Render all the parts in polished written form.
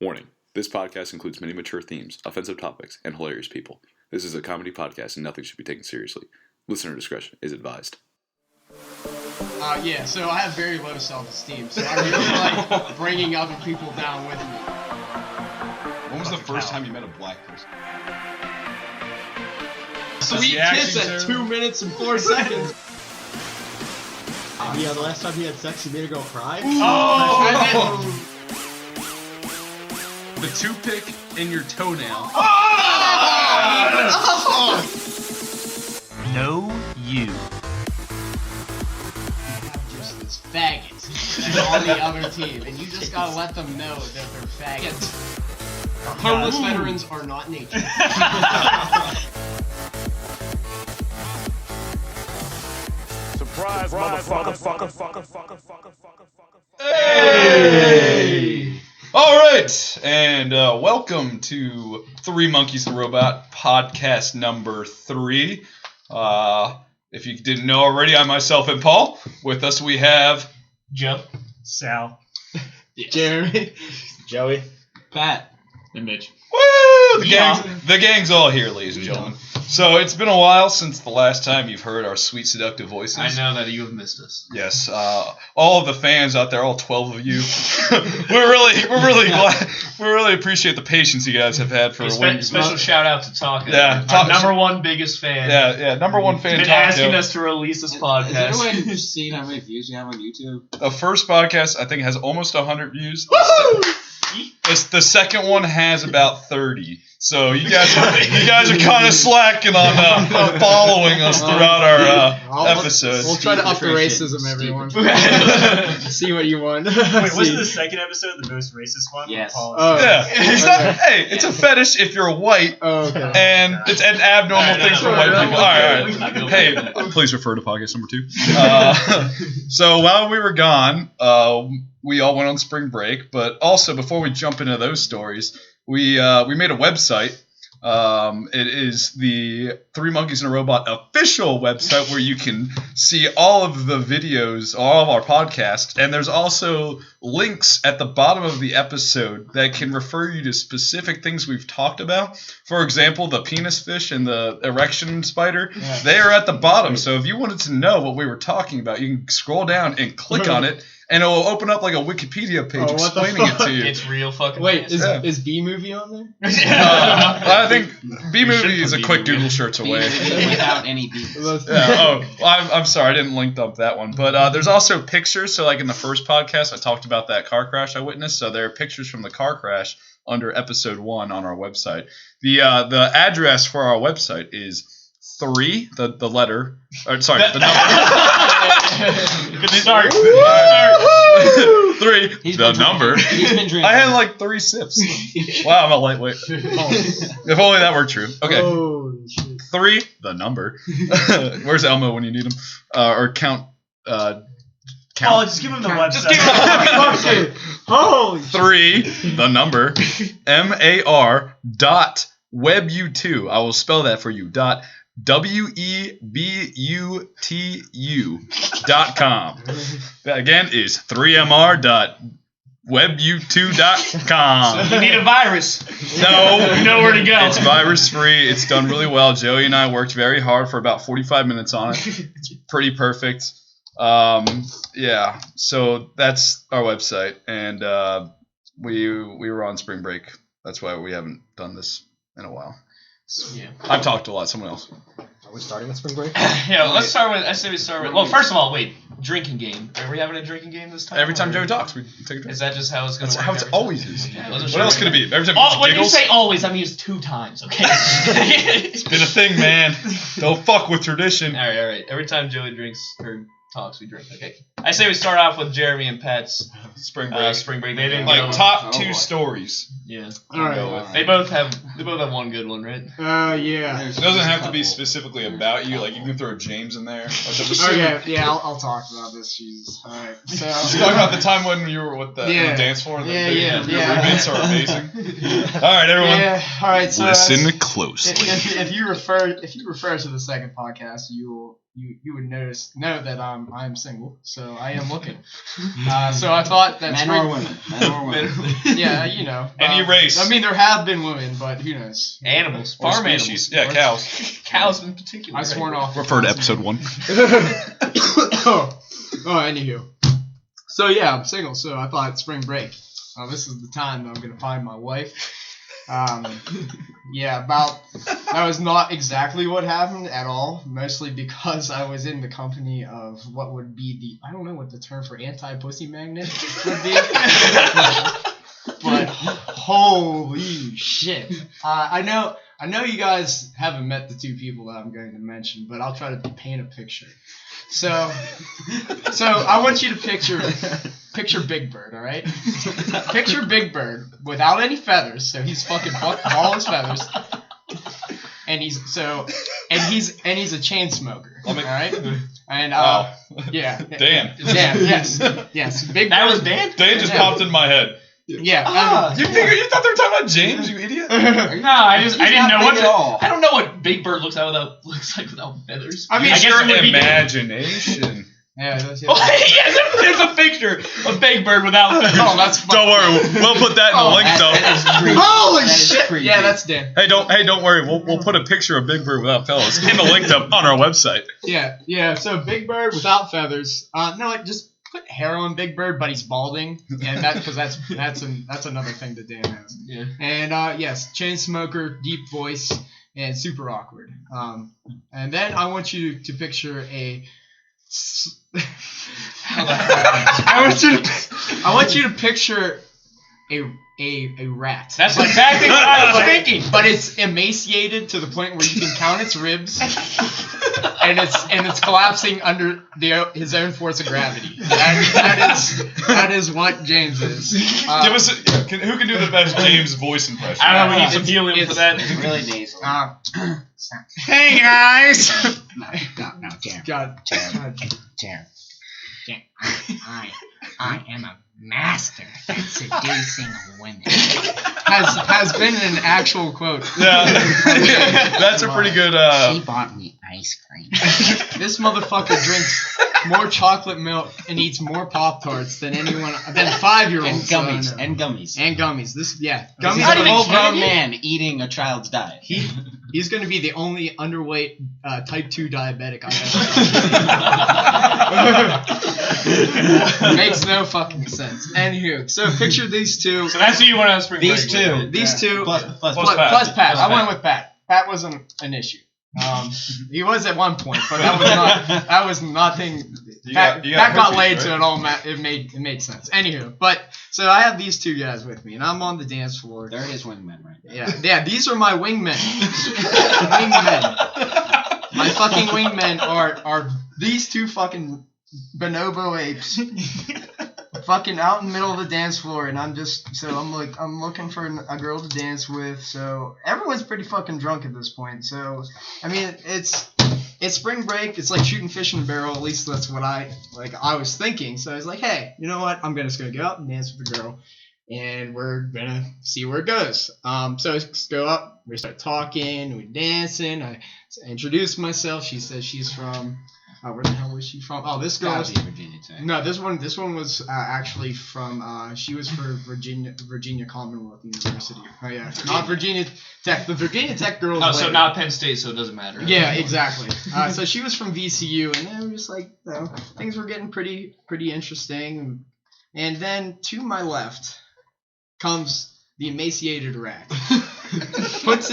Warning. This podcast includes many mature themes, offensive topics, and hilarious people. This is a comedy podcast and nothing should be taken seriously. Listener discretion is advised. So I have very low self-esteem, so I really like bringing other people down with me. When was the first time you met a black person? Sweet kiss at 2 minutes and 4 seconds. Yeah, the last time he had sex, he made a girl cry. Oh! The toothpick in your toenail. Know you. Just this faggot on the other team, and you just gotta let them know that they're faggots. Homeless veterans are not nature. Surprise, motherfucker. Hey! Alright, and welcome to Three Monkeys and a Robot podcast number 3. If you didn't know already, I myself and Paul. With us we have Joe, Sal, Jeremy, Joey, Pat, and Mitch. Woo! The gang's all here, ladies and gentlemen. So it's been a while since the last time you've heard our sweet, seductive voices. I know that you have missed us. Yes, all of the fans out there, all 12 of you, we're really glad. We really appreciate the patience you guys have had for Special shout out to Taco. Yeah, our number one biggest fan. Yeah, number one fan. Been Taco. asking us to release this podcast. Is anyone seen how many views you have on YouTube? The first podcast I think has almost 100 views. Woo! The second one has about 30. So you guys are kind of slacking on following us throughout our episodes. We'll try to up the racism, everyone. See what you want. Wait, wasn't the second episode the most racist one? Yes. Yeah. It's a fetish if you're white, and it's an abnormal thing for white people. All right. Hey, please refer to podcast number 2. So while we were gone, we all went on spring break, but also before we jump into those stories, we made a website. It is the Three Monkeys and a Robot official website where you can see all of the videos, all of our podcasts, and there's also links at the bottom of the episode that can refer you to specific things we've talked about. For example, the penis fish and the erection spider, they are at the bottom. So if you wanted to know what we were talking about, you can scroll down and click on it. And it will open up like a Wikipedia page explaining it to you. It's real fucking. Wait, is B-Movie on there? I think B-Movie is a quick Google search away. Without any beats. I'm sorry, I didn't link up that one. But there's also pictures. So like in the first podcast, I talked about that car crash I witnessed. So there are pictures from the car crash under episode 1 on our website. The address for our website is 3, the letter. The number. Good start. 3, the number. He's been drinking. I had like 3 sips. Wow, I'm a lightweight. If only that were true. Okay. Holy shit. 3, the number. Where's Elmo when you need him? Or count. Oh, just give him the website. Just give him the website. Holy 3, the number. MAR.webutu. I will spell that for you. WEBUTU.com. That again is 3mr.webutu.com. You need a virus. No. You know where to go. It's virus free. It's done really well. Joey and I worked very hard for about 45 minutes on it. It's pretty perfect. Yeah. So that's our website, and we were on spring break. That's why we haven't done this in a while. Yeah. I've talked a lot. Someone else. Are we starting with spring break? Yeah, let's start with. I say we start with. Well, first of all, wait. Drinking game. Are we having a drinking game this time? Every time Joey talks, we take a drink. Is that just how it's going That's to work? how it's every time? always is. Yeah, What else could it be? Every time When you giggles, say always, that means 2 times, okay? it's been a thing, man. Don't fuck with tradition. All right. Every time Joey drinks or talks, we drink. Okay. I say we start off with Jeremy and Pat's Spring break. spring break. They didn't Like go. top Oh, 2 boy. stories. Yeah. Alright. They both have one good one, right? Yeah. It doesn't have to be specifically about you. Like you can throw James in there. Okay, yeah, I'll talk about this. Jesus. Alright. So, Just talk about the time when you were with the dance floor. And Yeah, the, yeah, Your yeah. roommates are amazing. All right, everyone. yeah, alright, so Listen closely. if you refer to the second podcast, you would know that I'm single. So so I am looking. So I thought that Men or women. Men or women. Yeah, you know. Any race. I mean, there have been women, but who knows? Animals. Or Farm species. animals. Yeah, cows. Cows in particular. I sworn off. Refer to episode 1. Anywho. So yeah, I'm single, so I thought spring break. This is the time that I'm gonna find my wife. That was not exactly what happened at all, mostly because I was in the company of what would be I don't know what the term for anti-pussy magnet would be. But holy shit. I know you guys haven't met the two people that I'm going to mention, but I'll try to paint a picture. So I want you to picture Big Bird, all right? Picture Big Bird without any feathers, so he's fucking fucked all his feathers, and he's a chain smoker, all right? And Wow. yeah, Dan. yes, Big That Bird. was Dan? Dan just popped in my head. Yeah. You thought they were talking about James, you idiot? No, I didn't know what at all. I don't know what Big Bird looks like without feathers. I mean, I guess Your it would be imagination. Yeah, that's it. yes, there's a picture of Big Bird without feathers. Oh, that's fun. Don't worry, we'll put that in the link though. That is creepy. Holy That is shit! creepy. Yeah, that's Dan. Hey, don't worry. We'll put a picture of Big Bird without feathers in the link up on our website. Yeah. So Big Bird without feathers. Just put hair on Big Bird, but he's balding, and because that's another thing that Dan has. Yeah. And yes, chain smoker, deep voice, and super awkward. And then I want you to picture I want you to picture a rat. That's exactly what I was thinking. But it's emaciated to the point where you can count its ribs, and it's collapsing under his own force of gravity. That is what James is. Give us who can do the best James voice impression? I don't know, we need some helium for that. It's really nasal. Hey guys. No, Jared. God. Jared. I am a master at seducing women. Has been an actual quote. Yeah, that's a pretty good. She bought me ice cream. This motherfucker drinks more chocolate milk and eats more Pop-Tarts than 5-year-olds. And gummies. And gummies. Gummies. He's Are a you full-grown kidding me? man eating a child's diet. He's going to be the only underweight type 2 diabetic I've ever Makes no fucking sense. Anywho, so picture these two. So that's who you want to spring These break two. with. These two. Plus Plus Pat. I went with Pat. Pat wasn't an issue. He was at one point, but that was nothing. Pat got laid, so it made sense. Anywho, but so I have these two guys with me, and I'm on the dance floor. There is wingman right there. Yeah. These are my wingmen. Wingmen. My fucking wingmen are these two fucking bonobo apes. Fucking out in the middle of the dance floor, and I'm looking for a girl to dance with. So everyone's pretty fucking drunk at this point. So I mean, it's spring break. It's like shooting fish in a barrel. At least that's what I was thinking. So I was like, hey, you know what? I'm just gonna go out and dance with the girl, and we're gonna see where it goes. So I just go up. We start talking. We're dancing. I introduce myself. She says she's from. Where the hell was she from? Oh, this girl was Virginia Tech. No, this one was actually from. She was for Virginia Commonwealth University. Oh yeah, not Virginia Tech. The Virginia Tech girls. Oh, so not Penn State, so it doesn't matter. Yeah, exactly. So she was from VCU, and then it was like, things were getting pretty interesting. And then to my left comes the emaciated rat. puts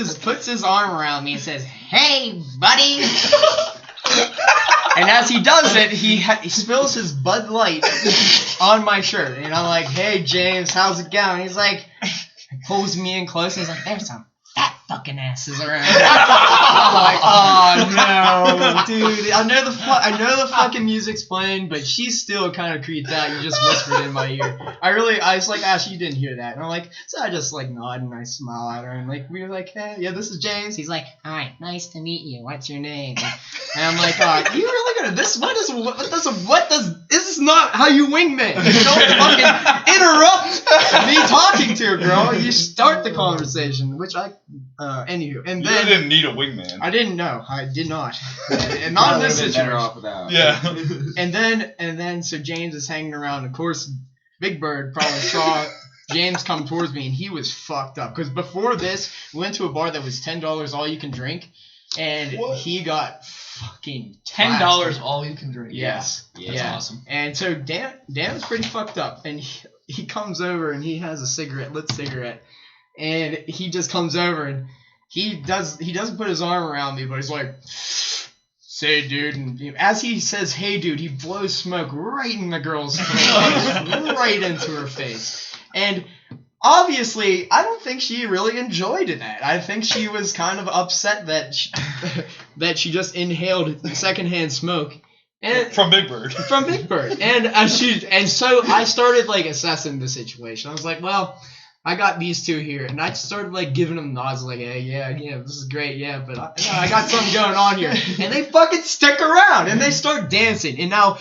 his arm around me and says, "Hey, buddy." And as he does it, he spills his Bud Light on my shirt. And I'm like, "Hey, James, how's it going?" He's like, pulls me in close, and he's like, "There's some fat fucking asses around." I'm like, "Oh, no, dude. I know the fucking music's playing, but she's still kind of creeped out. You just whispered in my ear." I was like, "Ash, you didn't hear that." And I'm like, so I just nod and I smile at her, and we were like, "Hey, yeah, this is James." He's like, "Hi, nice to meet you. What's your name?" And I'm like, "You really gonna this? This is not how you wingman. You don't fucking interrupt me talking to a girl. You start the conversation," which I Anywho, and You then didn't need a wingman. I didn't know. I did not. And not in this situation. Yeah. And then so James is hanging around. Of course, Big Bird probably saw James come towards me, and he was fucked up. Because before this, we went to a bar that was $10 all you can drink, and he got fucking $10 all you can drink. Yes. Yeah. That's awesome. And so Dan was pretty fucked up, and he comes over and he has a lit cigarette, and he just comes over and he doesn't put his arm around me, but he's like, "Say, dude," and as he says, "Hey, dude," he blows smoke right in the girl's face, right into her face, and obviously, I don't think she really enjoyed that. I think she was kind of upset that she just inhaled secondhand smoke. And From Big Bird. From Big Bird. And so I started like assessing the situation. I was like, well, I got these two here, and I started like giving them nods, like, hey, yeah, this is great, yeah, but I got something going on here. And they fucking stick around, and they start dancing. And now,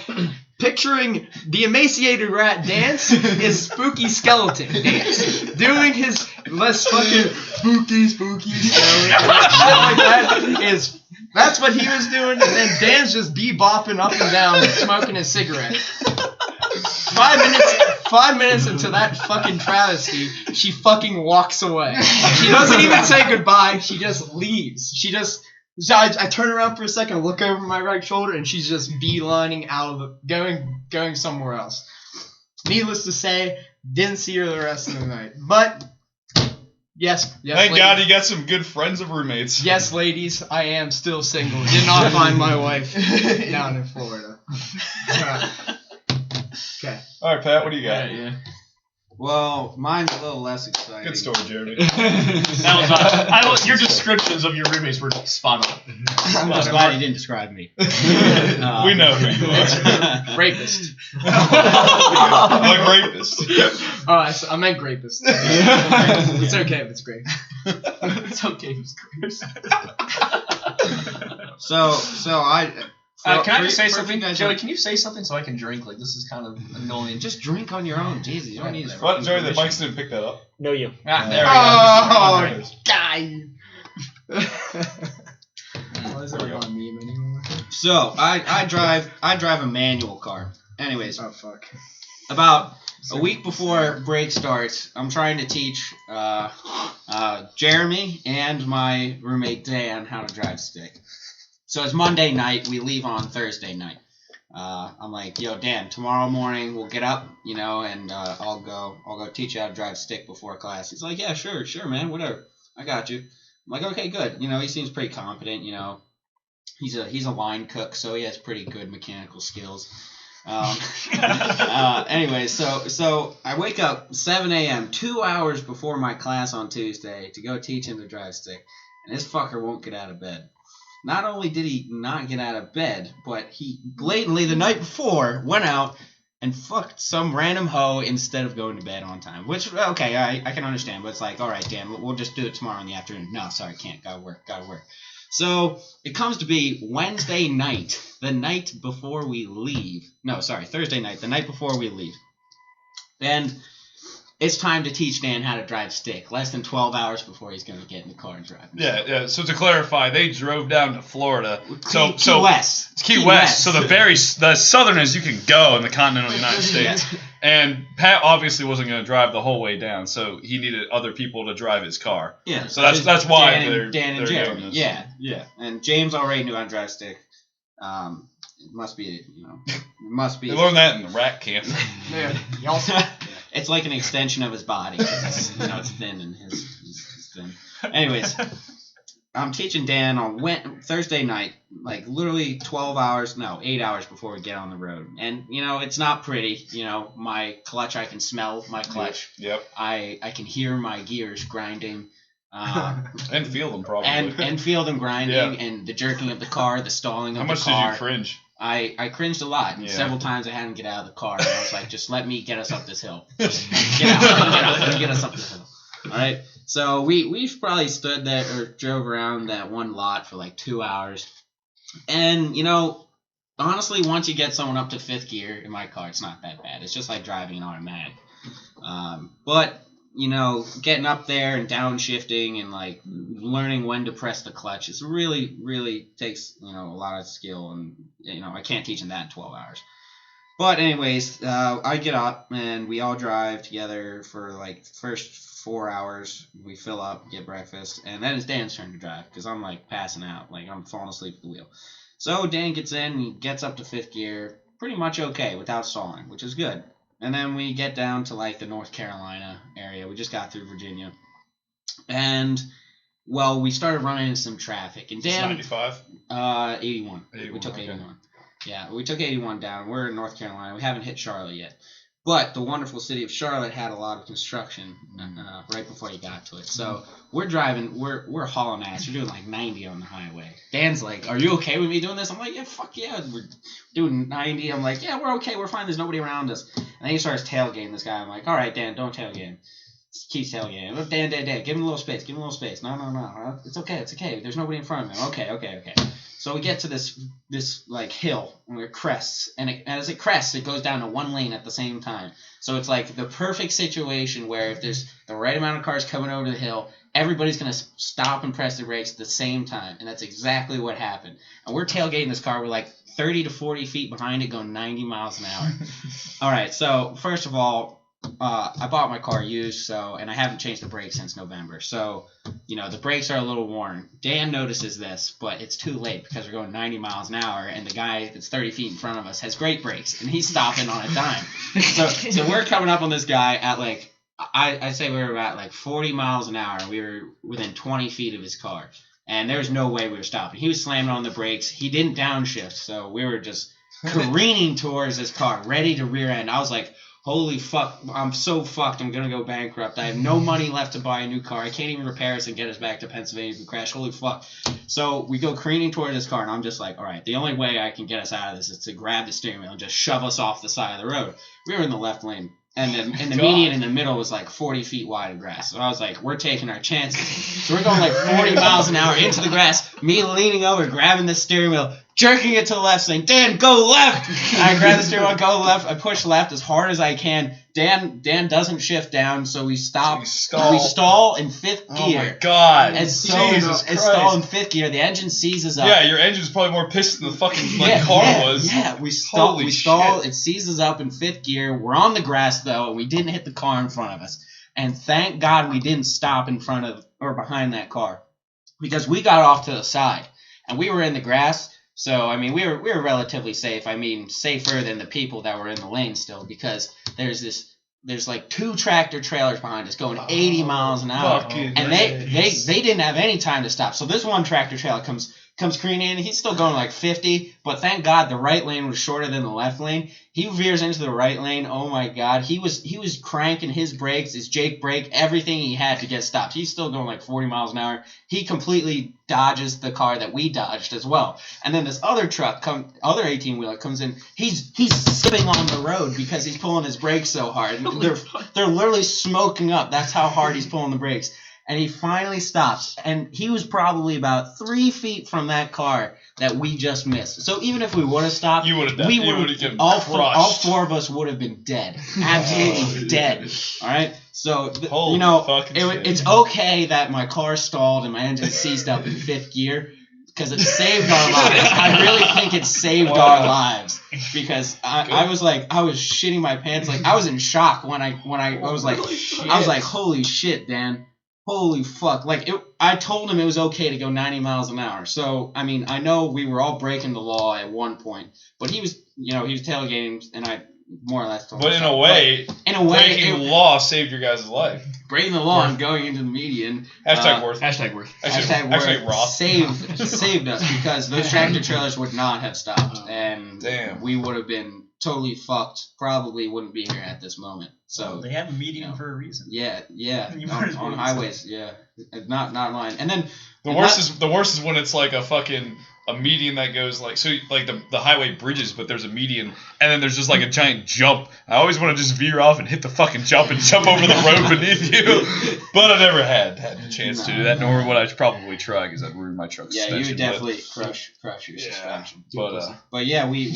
picturing the emaciated rat dance is Spooky Skeleton dance, doing his less fucking spooky skeleton shit like that. That's what he was doing, and then Dan's just bebopping up and down, smoking his cigarette. 5 minutes into that fucking travesty, she fucking walks away. She doesn't even say goodbye. She just leaves. I turn around for a second, look over my right shoulder, and she's just beelining out of going somewhere else. Needless to say, didn't see her the rest of the night. But yes. Thank ladies. God you got some good friends of roommates. Yes, ladies, I am still single. Did not find my wife down in Florida. Okay. All right, Pat, what do you got? Yeah. Well, mine's a little less exciting. Good story, Jeremy. That was your descriptions of your roommates were spot on. I'm just glad you didn't describe me. We know who you are. Rapist. Like rapist. Oh, I meant grapist. It's okay if it's grape. It's okay if it's gross. So I. Can I just say something? Joey, can you say something so I can drink? Like, this is kind of annoying. Just drink on your own. Jesus, you don't need to. What, Joey, the mics didn't pick that up. No, you. There we go. Oh, guy. Why is it like on meme anymore? So I drive a manual car. Anyways, Oh, fuck. about a week before break starts, I'm trying to teach Jeremy and my roommate Dan how to drive stick. So it's Monday night. We leave on Thursday night. I'm like, yo, Dan, tomorrow morning we'll get up, and I'll go teach you how to drive stick before class. He's like, yeah, sure, man, whatever. I got you. I'm like, okay, good. He seems pretty competent. He's a line cook, so he has pretty good mechanical skills. Anyway, so I wake up 7 a.m., 2 hours before my class on Tuesday to go teach him to drive stick, and this fucker won't get out of bed. Not only did he not get out of bed, but he blatantly the night before went out and fucked some random hoe instead of going to bed on time. Which, okay, I can understand, but it's like, all right, Dan, we'll just do it tomorrow in the afternoon. No, sorry, can't. Gotta work. So it comes to be Wednesday night, the night before we leave. No, sorry, Thursday night, the night before we leave. And it's time to teach Dan how to drive stick. Less than 12 hours before he's going to get in the car and drive. Yeah. So to clarify, they drove down to Florida. Key West. It's Key West. So the southern as you can go in the continental United States. Yeah. And Pat obviously wasn't going to drive the whole way down, so he needed other people to drive his car. Yeah. So that's why Dan and they're Jeremy. doing this. Yeah. And James already knew how to drive stick. It must be, They learned that in the rat camp. Yeah. It's like an extension of his body. It's thin and his thin. Anyways, I'm teaching Dan on Thursday night, like literally 8 hours before we get on the road. And, it's not pretty. My clutch, I can smell my clutch. Yep. I can hear my gears grinding. And feel them probably. And feel them grinding, Yeah. and the jerking of the car, the stalling of How the much car. did you cringe? I cringed a lot. And Yeah. several times I had him get out of the car. And I was like, just let me get us up this hill. Just get out. Let me get us up this hill. All right. So we've probably stood there or drove around that one lot for like 2 hours. And, honestly, once you get someone up to fifth gear in my car, it's not that bad. It's just like driving an automatic. But, getting up there and downshifting and like learning when to press the clutch. It's really, really takes a lot of skill, and I can't teach him that in 12 hours. But anyways, I get up and we all drive together for like first 4 hours. We fill up, get breakfast, and then it's Dan's turn to drive because I'm like passing out, like I'm falling asleep at the wheel. So Dan gets in, he gets up to 5th gear, pretty much okay without stalling, which is good. And then we get down to like the North Carolina area. We just got through Virginia. And, well, we started running into some traffic. And Dan... 95? 81. We took 81. Okay. Yeah, we took 81 down. We're in North Carolina. We haven't hit Charlotte yet. But the wonderful city of Charlotte had a lot of construction right before you got to it. So we're driving, we're hauling ass. We're doing like 90 on the highway. Dan's like, "Are you okay with me doing this?" I'm like, "Yeah, fuck yeah." We're doing 90. I'm like, "Yeah, we're okay. We're fine. There's nobody around us." And then he starts tailgating this guy. I'm like, "All right, Dan, don't tailgate him." Keeps tailgating. "Oh, Dan, give him a little space. Give him a little space." No. It's okay. There's nobody in front of him. Okay. So we get to this like hill where it crests, and as it crests, it goes down to one lane at the same time. So it's like the perfect situation where if there's the right amount of cars coming over the hill, everybody's gonna stop and press the brakes at the same time, and that's exactly what happened. And we're tailgating this car. We're like 30 to 40 feet behind it, going 90 miles an hour. All right. So first of all, I bought my car used, and I haven't changed the brakes since November. So, the brakes are a little worn. Dan notices this, but it's too late because we're going 90 miles an hour, and the guy that's 30 feet in front of us has great brakes, and he's stopping on a dime. So we're coming up on this guy at like, I'd say we were about like 40 miles an hour. We were within 20 feet of his car, and there was no way we were stopping. He was slamming on the brakes. He didn't downshift, so we were just careening towards this car, ready to rear end. I was like, holy fuck, I'm so fucked, I'm going to go bankrupt. I have no money left to buy a new car. I can't even repair us and get us back to Pennsylvania if we crash. Holy fuck. So we go careening toward this car, and I'm just like, all right, the only way I can get us out of this is to grab the steering wheel and just shove us off the side of the road. We were in the left lane, and the median in the middle was like 40 feet wide of grass. So I was like, we're taking our chances. So we're going like 40 miles an hour into the grass, me leaning over, grabbing the steering wheel, jerking it to the left, saying, "Dan, go left!" I grab the steering wheel, go left. I push left as hard as I can. Dan doesn't shift down, so we stop. So we stall in 5th gear. Oh my god! And so Jesus Christ. stall in 5th gear. The engine seizes up. Yeah, your engine's probably more pissed than the fucking car was. Yeah, we stall. Holy We stall. shit. It seizes up in 5th gear. We're on the grass though, and we didn't hit the car in front of us. And thank God we didn't stop in front of or behind that car, because we got off to the side and we were in the grass. So, I mean, we were relatively safe. I mean, safer than the people that were in the lane still, because there's like 2 tractor trailers behind us going 80 miles an hour. And they didn't have any time to stop. So this one tractor trailer comes careening in. He's still going like 50, but thank God the right lane was shorter than the left lane. He veers into the right lane. Oh my God. He was cranking his brakes, his Jake brake, everything he had to get stopped. He's still going like 40 miles an hour. He completely dodges the car that we dodged as well. And then this other truck, other 18-wheeler comes in. He's slipping on the road because he's pulling his brakes so hard. And they're literally smoking up. That's how hard he's pulling the brakes. And he finally stops. And he was probably about 3 feet from that car that we just missed. So even if we would have stopped, you would have all 4 of us would have been dead. Absolutely dead. All right? So, it's okay that my car stalled and my engine seized up in 5th gear, because it saved our lives. I really think it saved our lives, because I was shitting my pants. Like, I was in shock when I was like, holy shit, Dan. Holy fuck. Like, I told him it was okay to go 90 miles an hour. So, I mean, I know we were all breaking the law at one point, but he was tailgating, and I more or less told him. But in a way, breaking the law saved your guys' life. Breaking the law and going into the median. Hashtag worth. Hashtag worth. Actually, Roth. Saved us, because those tractor trailers would not have stopped, and we would have been totally fucked. Probably wouldn't be here at this moment. So they have a median for a reason. Yeah. On highways, yeah, not mine. And then the worst is when it's like a median that goes like, so like the highway bridges, but there's a median, and then there's just like a giant jump. I always want to just veer off and hit the fucking jump and jump over the road beneath you, but I never had the chance to do that, nor would I probably try, because I'd ruin my truck's suspension. Yeah, you would definitely crush your suspension. But yeah, we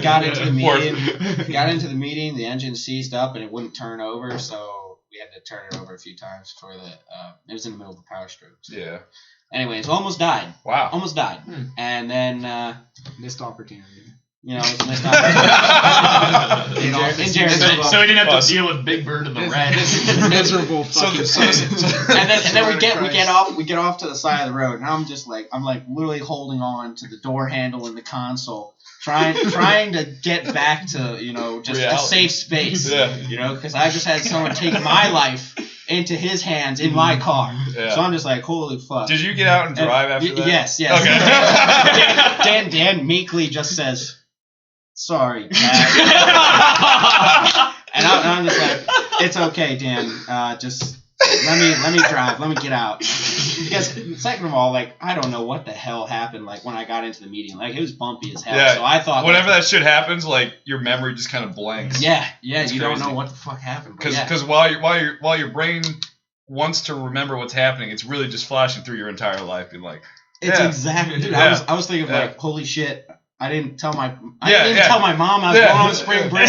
got into the median. The engine seized up and it wouldn't turn over, so we had to turn it over a few times for the. It was in the middle of the power stroke. So. Yeah. Anyways, almost died. Wow. Almost died. And then Missed opportunity. It's a missed opportunity. So he didn't have to deal with Big Bird and the rat. Miserable fucking. And then we get off to the side of the road, and I'm literally holding on to the door handle in the console, trying to get back to just reality. a safe space. Yeah. Because I just had someone take my life into his hands in my car. Yeah. So I'm just like, holy fuck. Did you get out and drive after that? Yes. Okay. Dan meekly just says, "Sorry, Dad." And I'm just like, "It's okay, Dan. Just let me drive. Let me get out." Because second of all, I don't know what the hell happened. When I got into the meeting, it was bumpy as hell. Yeah. So I thought whenever that shit happens, your memory just kind of blanks. Yeah. It's You crazy. don't know what the fuck happened. Because while your brain wants to remember what's happening, it's really just flashing through your entire life, being like, it's yeah. exactly. Dude, Yeah. I was thinking Yeah. holy shit. I didn't tell my mom I was Yeah. going on spring break.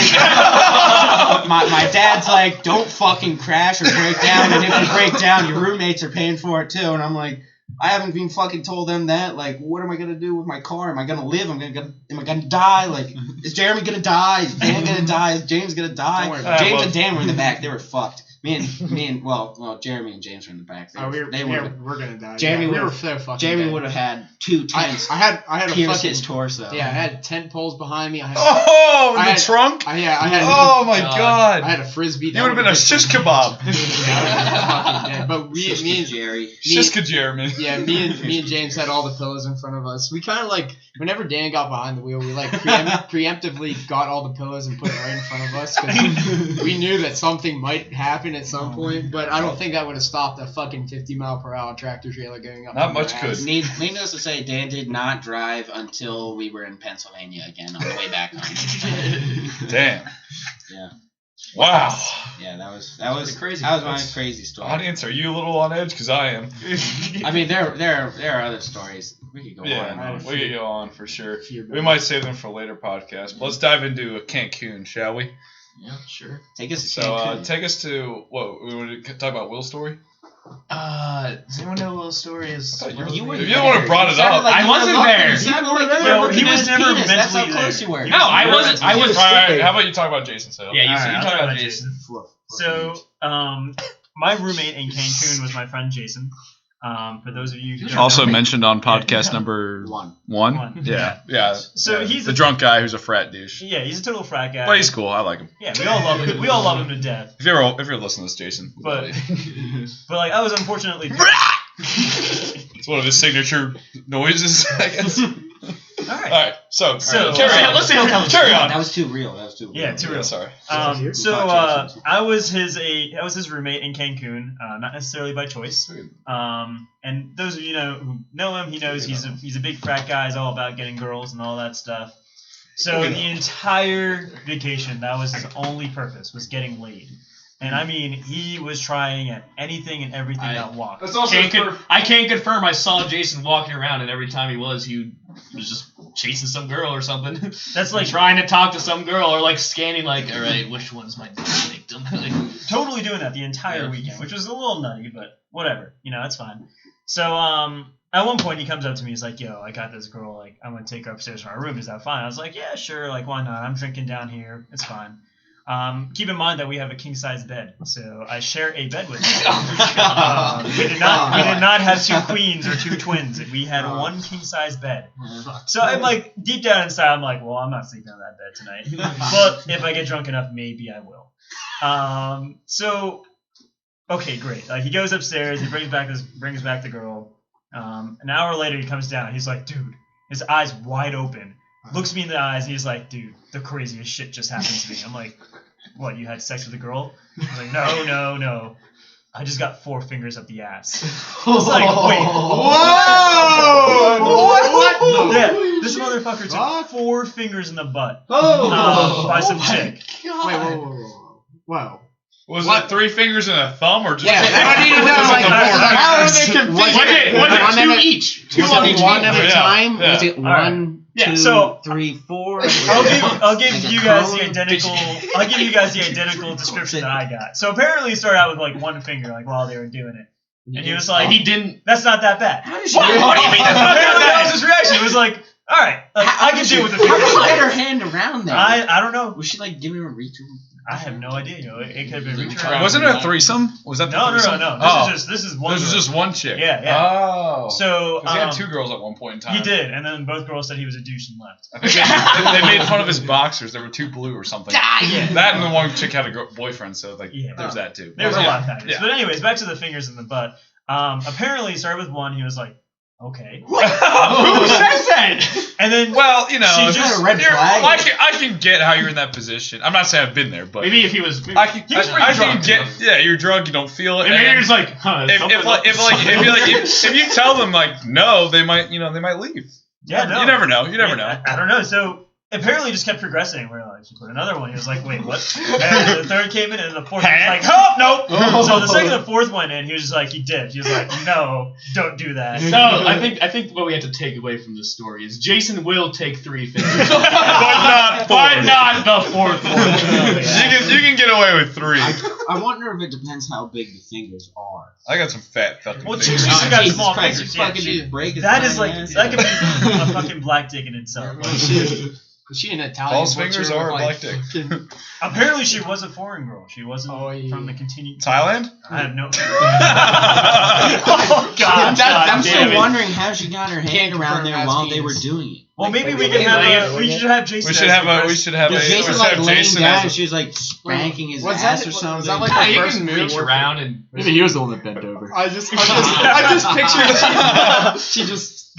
my dad's like, don't fucking crash or break down, and if you break down, your roommates are paying for it too. And I'm like, I haven't even fucking told them that. What am I gonna do with my car? Am I gonna live? Am I gonna die? Is Jeremy gonna die? Is Dan gonna die? Is James gonna die? James and Dan were in the back. They were fucked. Jeremy and James were in the back. We're gonna die. Jeremy we were so fucking. Jeremy dead. would have had 2 tents. I had a pierce fucking his torso. Yeah, I had tent poles behind me. I had. "Oh, in the trunk? I had. Oh my god! I had a frisbee. You would have been a shish kebab." Fucking dead. But me and Jerry. Shishka Jeremy. Yeah, me and James had all the pillows in front of us. We kind of whenever Dan got behind the wheel, we preemptively got all the pillows and put it right in front of us because we knew that something might happen at some point. But I don't think that would have stopped a fucking 50-mile-per-hour tractor trailer going up. Not much could. Needless to say, Dan did not drive until we were in Pennsylvania again on the way back home. Damn. Yeah. Wow. Yeah, that was my crazy story. Audience, are you a little on edge? Because I am. I mean, there are other stories. We could go on. We could go on for sure. We might save them for later podcasts. But let's dive into Cancun, shall we? Yeah, sure. Take us to Cancun. Take us to what? We want to talk about Will's story? Does anyone know Will's story is? You don't want to brought it up. I wasn't there. He was never mentally That's how there. close you were. No, I wasn't. I was. Alright, how about you talk about Jason Sale? Yeah, you Alright, talk I'll about Jason. So, my roommate in Cancun was my friend Jason. For those of you who don't Also know, mentioned on podcast number 1. One. Yeah. So he's the drunk guy who's a frat douche. Yeah, he's a total frat guy. But he's cool. I like him. Yeah, we all love him. We all love him to death. If you're listening to this, Jason. But I was unfortunately. It's one of his signature noises, I guess. All right. All right. So Carry on. That was too real. Yeah, too real. Sorry. I was his roommate in Cancun, not necessarily by choice. And those of you who know him, he knows he's a big frat guy. He's all about getting girls and all that stuff. So the entire vacation, that was his only purpose, was getting laid. And I mean, he was trying at anything and everything that walked. That's also I can't confirm. I saw Jason walking around, and every time he was just chasing some girl or something. That's like trying to talk to some girl or scanning, all right, which one's my victim? Totally doing that the entire weekend, which was a little nutty, but whatever, it's fine. So at one point he comes up to me, he's like, "Yo, I got this girl. I'm gonna take her upstairs to our room. Is that fine?" I was like, "Yeah, sure. Why not? I'm drinking down here. It's fine." Keep in mind that we have a king-size bed, so I share a bed with him. We did not have 2 queens or 2 twins. We had one king-size bed. So I'm deep down inside, I'm like, well, I'm not sleeping on that bed tonight. But if I get drunk enough, maybe I will. So, okay, great. He goes upstairs. He brings back the girl. An hour later, he comes down. He's like, dude, his eyes wide open. Looks me in the eyes, and he's like, dude, the craziest shit just happened to me. I'm like, what, you had sex with a girl? He's like, no. I just got 4 fingers up the ass. I was like, wait. Whoa! What? Yeah, this motherfucker took 4 fingers in the butt by some chick. Whoa. Was it 3 fingers and a thumb, or just? Yeah, I need to know. How are they configured? Was it 2 each? Two Was on it each one hand. at a Yeah, time? yeah. Was it right. one, Yeah, 2, so- 3, 4? I'll give Like a you guys the cone? identical. I'll give you guys the identical description that I got. So apparently, it started out with like one finger, like while they were doing it, and he was like, He didn't. "That's not that bad." How did she What? What do you mean that's not Apparently, that that was his reaction. It was like, "All right, like, I can deal with the How finger." did she get her hand around there? I don't know. Was she like giving him a reach? I have no idea. You know, it could have been reach Try. around. Wasn't it a threesome? Was that the No. threesome? This Oh. is one. This is girl. just one chick. Yeah, yeah. Oh. So 'Cause he had 2 girls at one point in time. he did, and then both girls said he was a douche and left. I think they made fun of his boxers. They were too blue or something. Yeah. That and the one chick had a boyfriend, so like Yeah. there's that too. There was a Yeah. lot of factors. Yeah. But anyways, back to the fingers in the butt. Apparently, it started with one. He was like, okay. Who says that? And then Well, you know, She if just- you're- a red you're- flag. I can get how you're in that position. I'm not saying I've been there, but Maybe if he was. I can. He was I pretty can drunk. get. Yeah, you're drunk. You don't feel it. And maybe and you're just like, huh? if you tell them like no, they might leave. yeah, no. You never know. You never know. I don't know. So apparently, it just kept progressing. We're like, she put another one. He was like, wait, what? And the third came in, and the fourth was like, oh, nope. So the second and the fourth went in. He was just like, he dipped. He was like, no, don't do that. No, I think what we have to take away from this story is Jason will take 3 fingers, But not but not the fourth one. You can get away with 3. I wonder if it depends how big the fingers are. I got some fat fucking Well, fingers. chicks usually got Jesus small Christ, fingers. you Yeah, fucking she- just break his that is tiny like ass. that could be a fucking black dick in itself. Like, Was she an Italian? False butcher fingers with, are a like, black dick. fucking- apparently, she was a foreign girl. She wasn't Oh, yeah. from the continued. Thailand? I have no. Oh God! I'm damn still it. wondering how she got her hand Can't around confirm there that's while they were penis. doing it. Well, maybe we Maybe can have. later, We should have Jason. We should as have the a. We first- should have a. Was We Jason should like have laying Jason down as and a. she was like spanking his Was ass that- or something? was that like Yeah, the you first can move reach where- around and. Maybe he was the one that bent over. I just pictured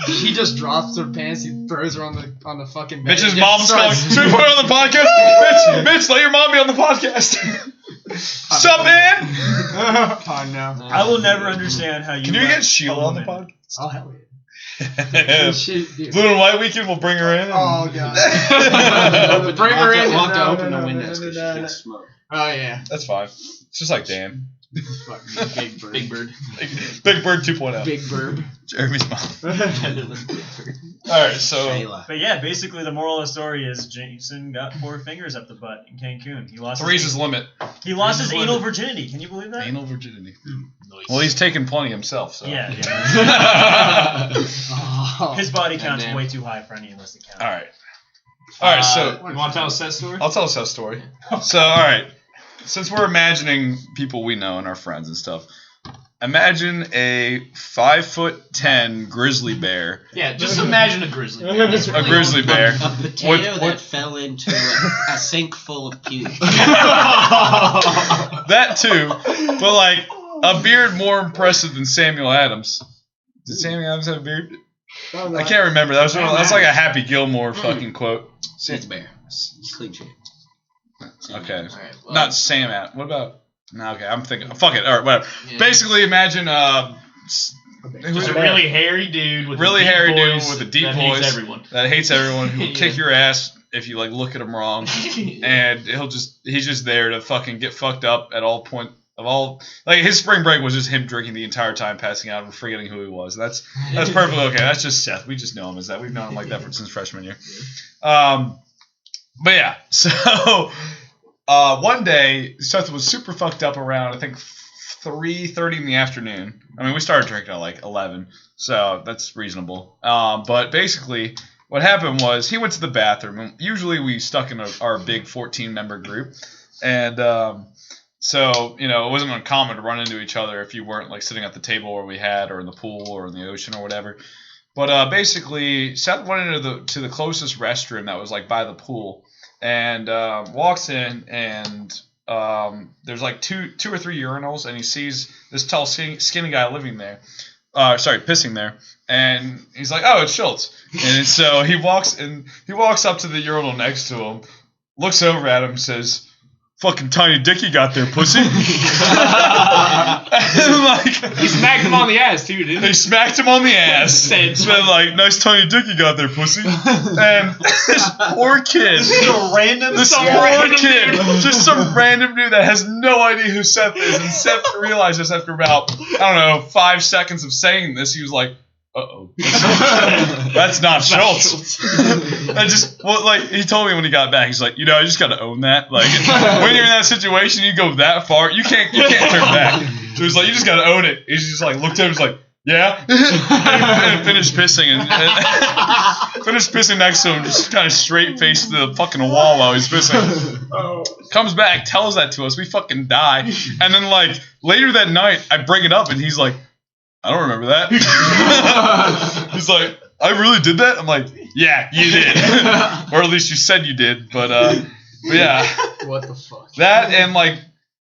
she just drops her pants, he throws her on the fucking bed. Mitch's and mom's just calling. starts- Should we put her on the podcast? Mitch, let your mom be on the podcast. Sup, man? Oh no. I will never understand how you. Can you let get Sheila a on the woman- podcast? Oh hell yeah. Shit, dude. Blue and White Weekend, we'll bring her in. Oh god. Bring her in. We'll have to No, open no, the no, windows no, because she no, no. can't smoke. Oh yeah. That's fine. It's just like Dan. Fucking Big Bird. Big Bird. Big Bird 2.0. Big Bird. Jeremy's mom. Alright, so. Shayla. But yeah, basically the moral of the story is Jason got 4 fingers up the butt in Cancun. He lost. Three's his limit. He lost his Three's his anal limit. virginity. Can you believe that? Anal virginity. Nice. Well, he's taken plenty himself, so. Yeah. Oh. His body count's Goddamn. way too high for any of us to count. Alright. Alright, so. You want to tell a set story? I'll tell a Seth story. So, alright. Since we're imagining people we know and our friends and stuff, imagine a 5'10" grizzly bear. Yeah, just imagine a grizzly. A grizzly bear. A potato What- that fell into a sink full of puke. That too, but like a beard more impressive than Samuel Adams. Did Samuel Adams have a beard? I can't remember. That's like a Happy Gilmore fucking quote. It's bear. It's clean shave. Okay, Alright, well, not Sam Adams. What about? No, okay. I'm thinking. Fuck it. All right, whatever. yeah. Basically, imagine Just a really hairy dude with Really a deep hairy dude voice with a deep that hates voice. everyone. that hates everyone who will Yeah. kick your ass if you like look at him wrong, and he's just there to fucking get fucked up at all point of all. Like his spring break was just him drinking the entire time, passing out and forgetting who he was. That's perfectly okay. That's just Seth. We just know him as that. We've known him like that since freshman year. But yeah, so one day Seth was super fucked up around I think 3:30 in the afternoon. I mean, we started drinking at like 11, so that's reasonable. But basically, what happened was he went to the bathroom. And usually, we stuck in our big 14-member group, and so it wasn't uncommon to run into each other if you weren't like sitting at the table where we had, or in the pool, or in the ocean, or whatever. But basically, Seth went into the closest restroom that was like by the pool, and walks in, and there's like two or three urinals, and he sees this tall, skinny guy living there. Pissing there, and he's like, "Oh, it's Schultz." And so he walks up to the urinal next to him, looks over at him, and says, "Fucking tiny dick you got there, pussy." And like, He smacked him on the ass too, didn't they he? smacked him on the ass. Said like, "Nice tiny dick you got there, pussy." And this poor kid, So random. just some random dude that has no idea who Seth is, and Seth realized this after about 5 seconds of saying this. He was like, uh-oh. That's not Schultz. He told me when he got back, he's like, I just got to own that. Like, when you're in that situation, you go that far, you can't turn back. So he's like, you just got to own it. He's just like, looked at him, he's like, yeah. and finished pissing. And finished pissing next to him, just kind of straight faced the fucking wall while he's pissing. Comes back, tells that to us. We fucking die. And then, like, later that night, I bring it up, and he's like, I don't remember that. He's like, I really did that? I'm like, yeah, you did. Or at least you said you did. But yeah. What the fuck? That and, like,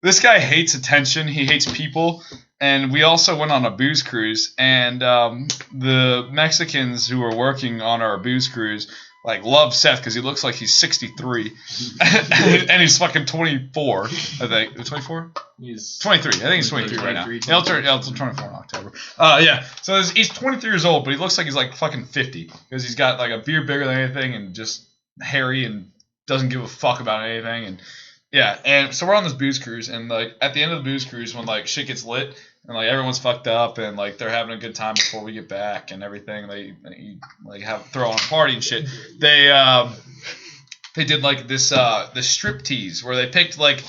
this guy hates attention. He hates people. And we also went on a booze cruise. And the Mexicans who were working on our booze cruise, like, love Seth because he looks like he's 63. And he's fucking 24, I think. 24? He's 23. I think he's 23 right now. He'll turn 24 in October. Yeah. So he's 23 years old, but he looks like he's like fucking 50 because he's got like a beard bigger than anything and just hairy and doesn't give a fuck about anything. And yeah. And so we're on this booze cruise, and like at the end of the booze cruise, when like shit gets lit and like everyone's fucked up and like they're having a good time before we get back and everything, they like throw on a party and shit. They did like this strip tease where they picked like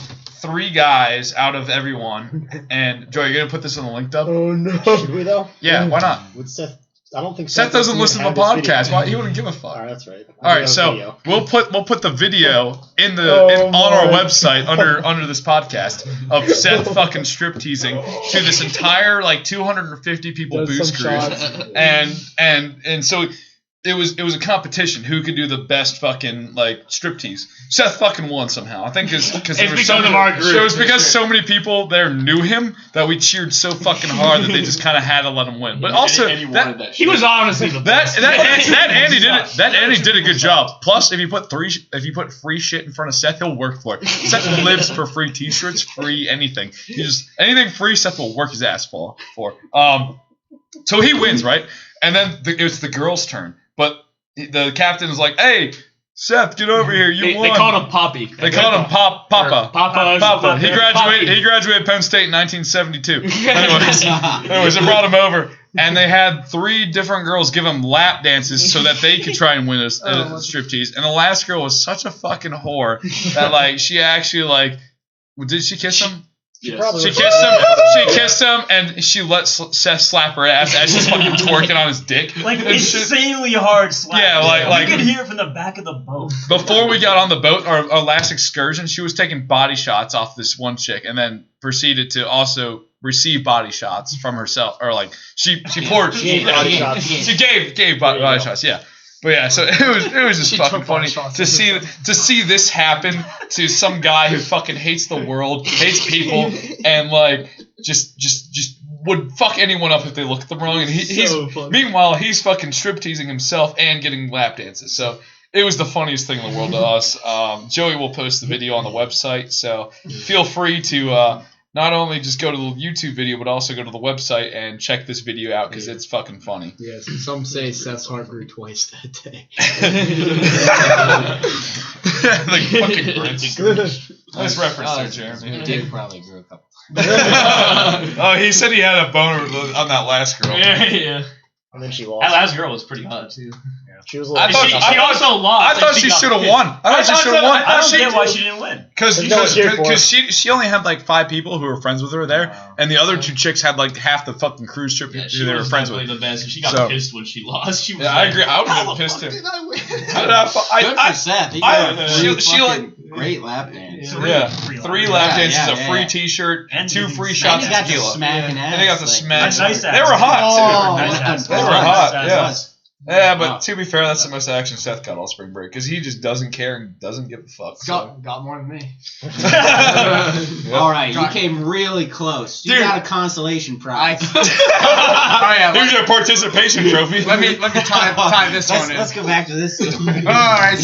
3 guys out of everyone. And Joey, you're gonna put this on the link, Dub? Oh no! Should we though? Yeah, why not? With Seth, I don't think Seth doesn't listen to the podcast. Why he wouldn't give a fuck? All right, that's right. All right, so we'll put the video on our website under this podcast of Seth fucking strip teasing to this entire like 250 people booze cruise, and so. It was a competition who could do the best fucking like striptease. Seth fucking won somehow. I think because it was because so many people there knew him that we cheered so fucking hard that they just kind of had to let him win. But also he was honestly the best. That Andy did a good job. Plus, if you put free shit in front of Seth, he'll work for it. Seth lives for free T-shirts, free anything. Anything free, Seth will work his ass for. So he wins, right? And then it's the girls' turn. But the captain is like, hey, Seth, get over here. You won. They called him Poppy. They called him Papa. Papa. He graduated Penn State in 1972. Anyways, they brought him over. And they had 3 different girls give him lap dances so that they could try and win a striptease. And the last girl was such a fucking whore that, like, she actually, like, did she kiss him? Yes. She kissed him, and she let Seth slap her ass as she's fucking twerking on his dick. Like, insanely hard slap. Yeah, like you could hear it from the back of the boat. Before we got on the boat, our last excursion, she was taking body shots off this one chick, and then proceeded to also receive body shots from herself, or like she poured. She gave body shots. Yeah. But yeah, so it was just fucking funny to see this happen to some guy who fucking hates the world, hates people, and like just would fuck anyone up if they look at them wrong. And meanwhile he's fucking strip teasing himself and getting lap dances. So it was the funniest thing in the world to us. Joey will post the video on the website, so feel free to not only just go to the YouTube video, but also go to the website and check this video out because it's fucking funny. Yes, some say Seth's heart grew twice that day. Like fucking Grinch. Nice reference there, Jeremy. He did probably grew a couple. Oh, he said he had a boner on that last girl. Yeah. And then she lost. That last girl was pretty hot too. She was. She also lost. I thought she should have won. I don't get why she didn't win. Because she only had like 5 people who were friends with her there, and the other 2 chicks had like half the fucking cruise trip who they were friends with. The best. She got pissed when she lost. She was I agree. I would have been pissed too. Did I win? Good for Seth. He got she like great lap dance. Yeah, 3 lap dances, a free T-shirt, and 2 free shots of tequila. And they got the smack. They were hot too. They were hot. Yeah. Yeah, but Wow. To be fair, that's the most action Seth got all spring break because he just doesn't care and doesn't give a fuck. Got more than me. All right, you came really close. You got a consolation prize. Here's your participation trophy. Let me tie this one in. Let's go back to this. All right,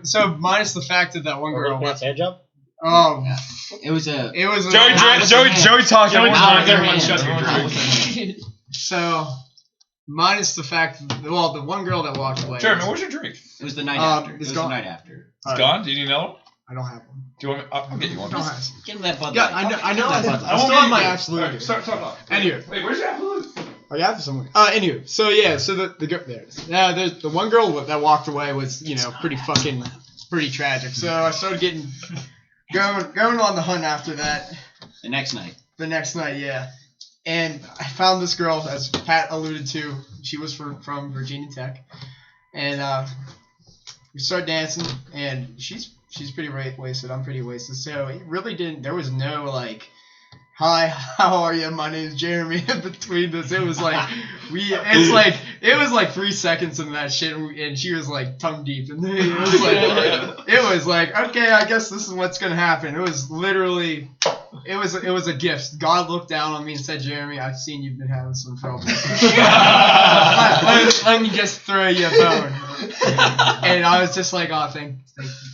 so minus the fact that one girl. Hand job? Oh, It was a. Joey talking. So, minus the fact, the one girl that walked away. Jeremy, what's your drink? It was the night after. It's the gone. night after. It's gone? Do you need another one? I don't have one. Do you want me? I'll get you one. Give him that Bud Yeah, Light. I know. I Give him that Bud still Light. have my absolute. Start off. Anyway. Wait, where's your absolute? I got it somewhere. Anyway, so the girl there it is. Yeah, the one girl that walked away was pretty tragic. So I started going on the hunt after that. The next night, Yeah. And I found this girl, as Pat alluded to. She was from Virginia Tech, and we started dancing, and she's pretty wasted. I'm pretty wasted. So it really didn't. There was no like, hi, how are you? My name's Jeremy. In between this, it was like it was like 3 seconds into that shit, and she was like tongue deep, and it was like okay, I guess this is what's gonna happen. It was literally. It was a gift. God looked down on me and said, Jeremy, I've seen you've been having some trouble. let me just throw you a bone. And I was just like, oh, thank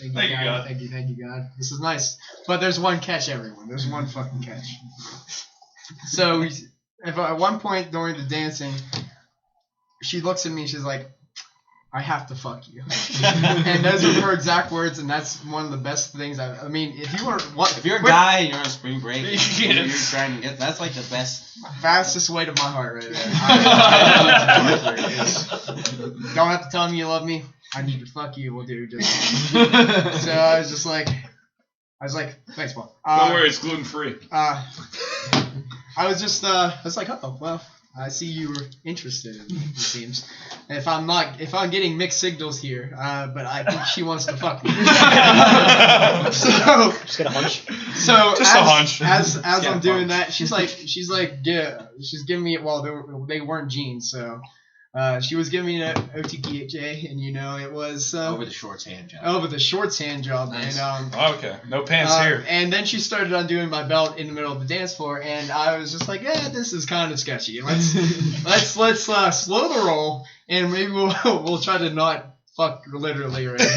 you, God. Thank you, God. This is nice. But there's one catch, everyone. There's one fucking catch. So at one point during the dancing, she looks at me and she's like, I have to fuck you. And those are her exact words, and that's one of the best things. I mean, if you're a guy and you're on spring break, you're trying to get, that's like the fastest way to my heart right there. Don't have to tell me you love me. I need to fuck you. We'll do just. So I was like, thanks, Paul. Don't worry, it's gluten free. I was like, oh well. I see you were interested in me, it seems. If I'm getting mixed signals here, but I think she wants to fuck me. So just get a hunch. So just a hunch. As I'm doing that, she's giving me they weren't jeans, so she was giving me an OTPHA, and it was over the shorts hand job. Nice. And okay, no pants here. And then she started undoing my belt in the middle of the dance floor, and I was just like, yeah, this is kind of sketchy. Let's slow the roll, and maybe we'll try to not fuck literally right here.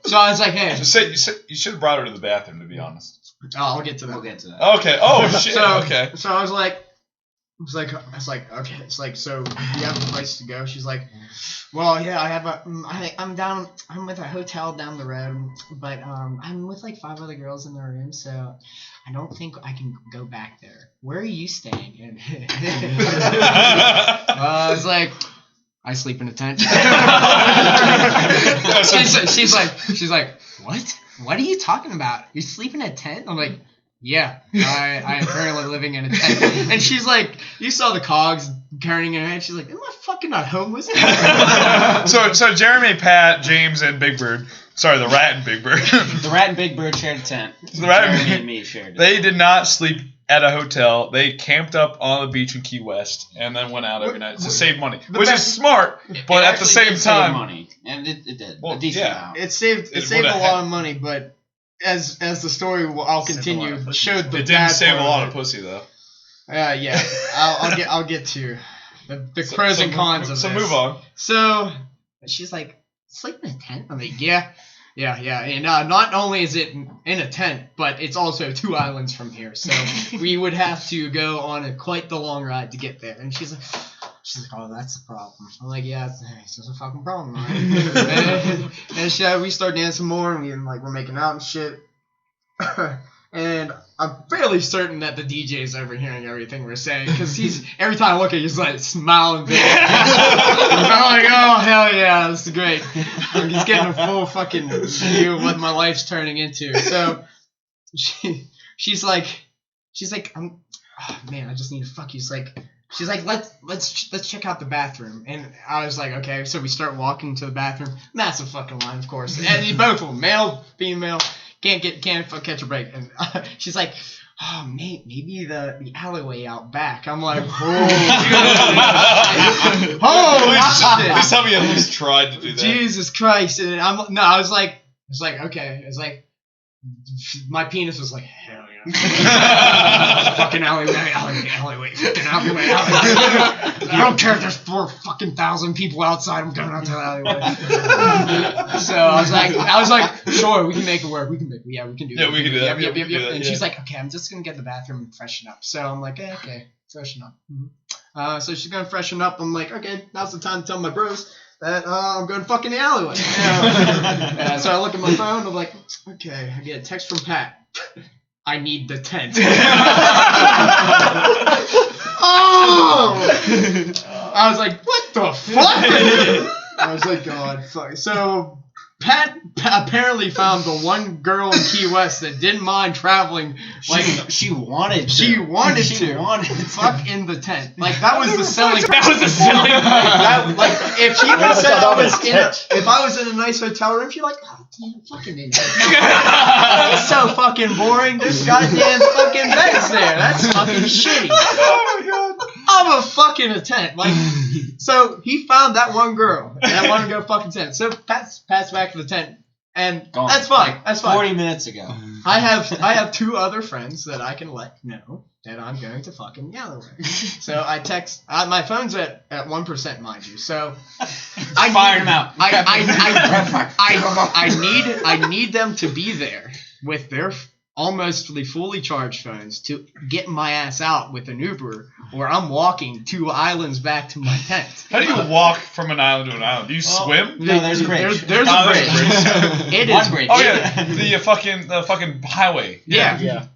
So I was like, hey, you should have brought her to the bathroom, to be honest. Oh, I'll get to that. We'll get to that. Okay. Oh shit. Okay. So I was like, okay. It's like, so you have a place to go? She's like, well, yeah, I have I'm with a hotel down the road, but I'm with like 5 other girls in the room, so I don't think I can go back there. Where are you staying? And I was like, I sleep in a tent. she's like, what? What are you talking about? You sleep in a tent? I'm like, yeah, I am currently living in a tent. And she's like, you saw the cogs turning in her head. She's like, am I fucking not homeless? So Jeremy, Pat, James, and Big Bird. Sorry, the Rat and Big Bird. The Rat and Big Bird shared a tent. Jeremy and me shared it. They did not sleep at a hotel. They camped up on the beach in Key West and then went out every night to save money, which is smart. But at the same time, money, and it did. Well, a decent amount. It saved a lot of money, but as the story I'll continue showed the it didn't save a lot of pussy though. Yeah, I'll get to the pros and cons of this. So move on. So she's like, sleep in a tent? I'm like, yeah. And not only is it in a tent, but it's also 2 islands from here, so we would have to go on quite the long ride to get there. And she's like, oh, that's the problem. I'm like, yeah, it's just a fucking problem, right? and we start dancing more, and we're making out and shit. And I'm fairly certain that the DJ is overhearing everything we're saying, because every time I look at him, he's like smiling big. I'm like, oh hell yeah, this is great. He's getting a full fucking view of what my life's turning into. So she's like, oh man, I just need to fuck you. She's like, let's check out the bathroom. And I was like, okay. So we start walking to the bathroom. Massive fucking line, of course. And both of them, male, female, can't catch a break. And she's like, oh, maybe the alleyway out back. I'm like, Please tell me you at least tried to do that. Jesus Christ. And I was like, okay. It's like, my penis was like, hell yeah. Fucking alleyway. Fucking alleyway. I don't care if there's 4,000 people outside. I'm going out to the alleyway. So I was like, sure, we can make it work. We can do that. Yeah, we can do that. Yep. And she's like, okay, I'm just gonna get the bathroom and freshen up. So I'm like, okay, freshen up. Mm-hmm. So she's gonna freshen up. I'm like, okay, now's the time to tell my bros that I'm going to fuck in the alleyway. So I look at my phone. I'm like, okay, I get a text from Pat. I need the tent. Oh I was like, what the fuck? I was like, God, fuck. So Pat apparently found the one girl in Key West that didn't mind traveling. Like she wanted to. She wanted to. Wanted to. Fuck in the tent. Like that was the selling. That was the selling. Like if she would have said that I was was in tent. if I was in a nice hotel room, she'd be like, oh damn, fucking in It's so fucking boring. There's goddamn fucking beds there. That's fucking shitty. Oh my god. I'm a fucking a tent. Like, so he found that one girl that wanted to go fucking tent. So Pat's back to the tent, and Gone. that's fine. That's fine. 40 minutes ago. I have 2 other friends that I can let know that I'm going to fucking Galloway. So I text. My phone's at 1%, mind you. So I Fired him out. I need them to be there with their almost fully charged phones to get my ass out with an Uber, or I'm walking 2 islands back to my tent. How do you walk from an island to an island? Do you swim? No, there's a bridge. There's Oh, a there's bridge. a It One is. bridge. Oh yeah, the fucking highway. Yeah. Yeah.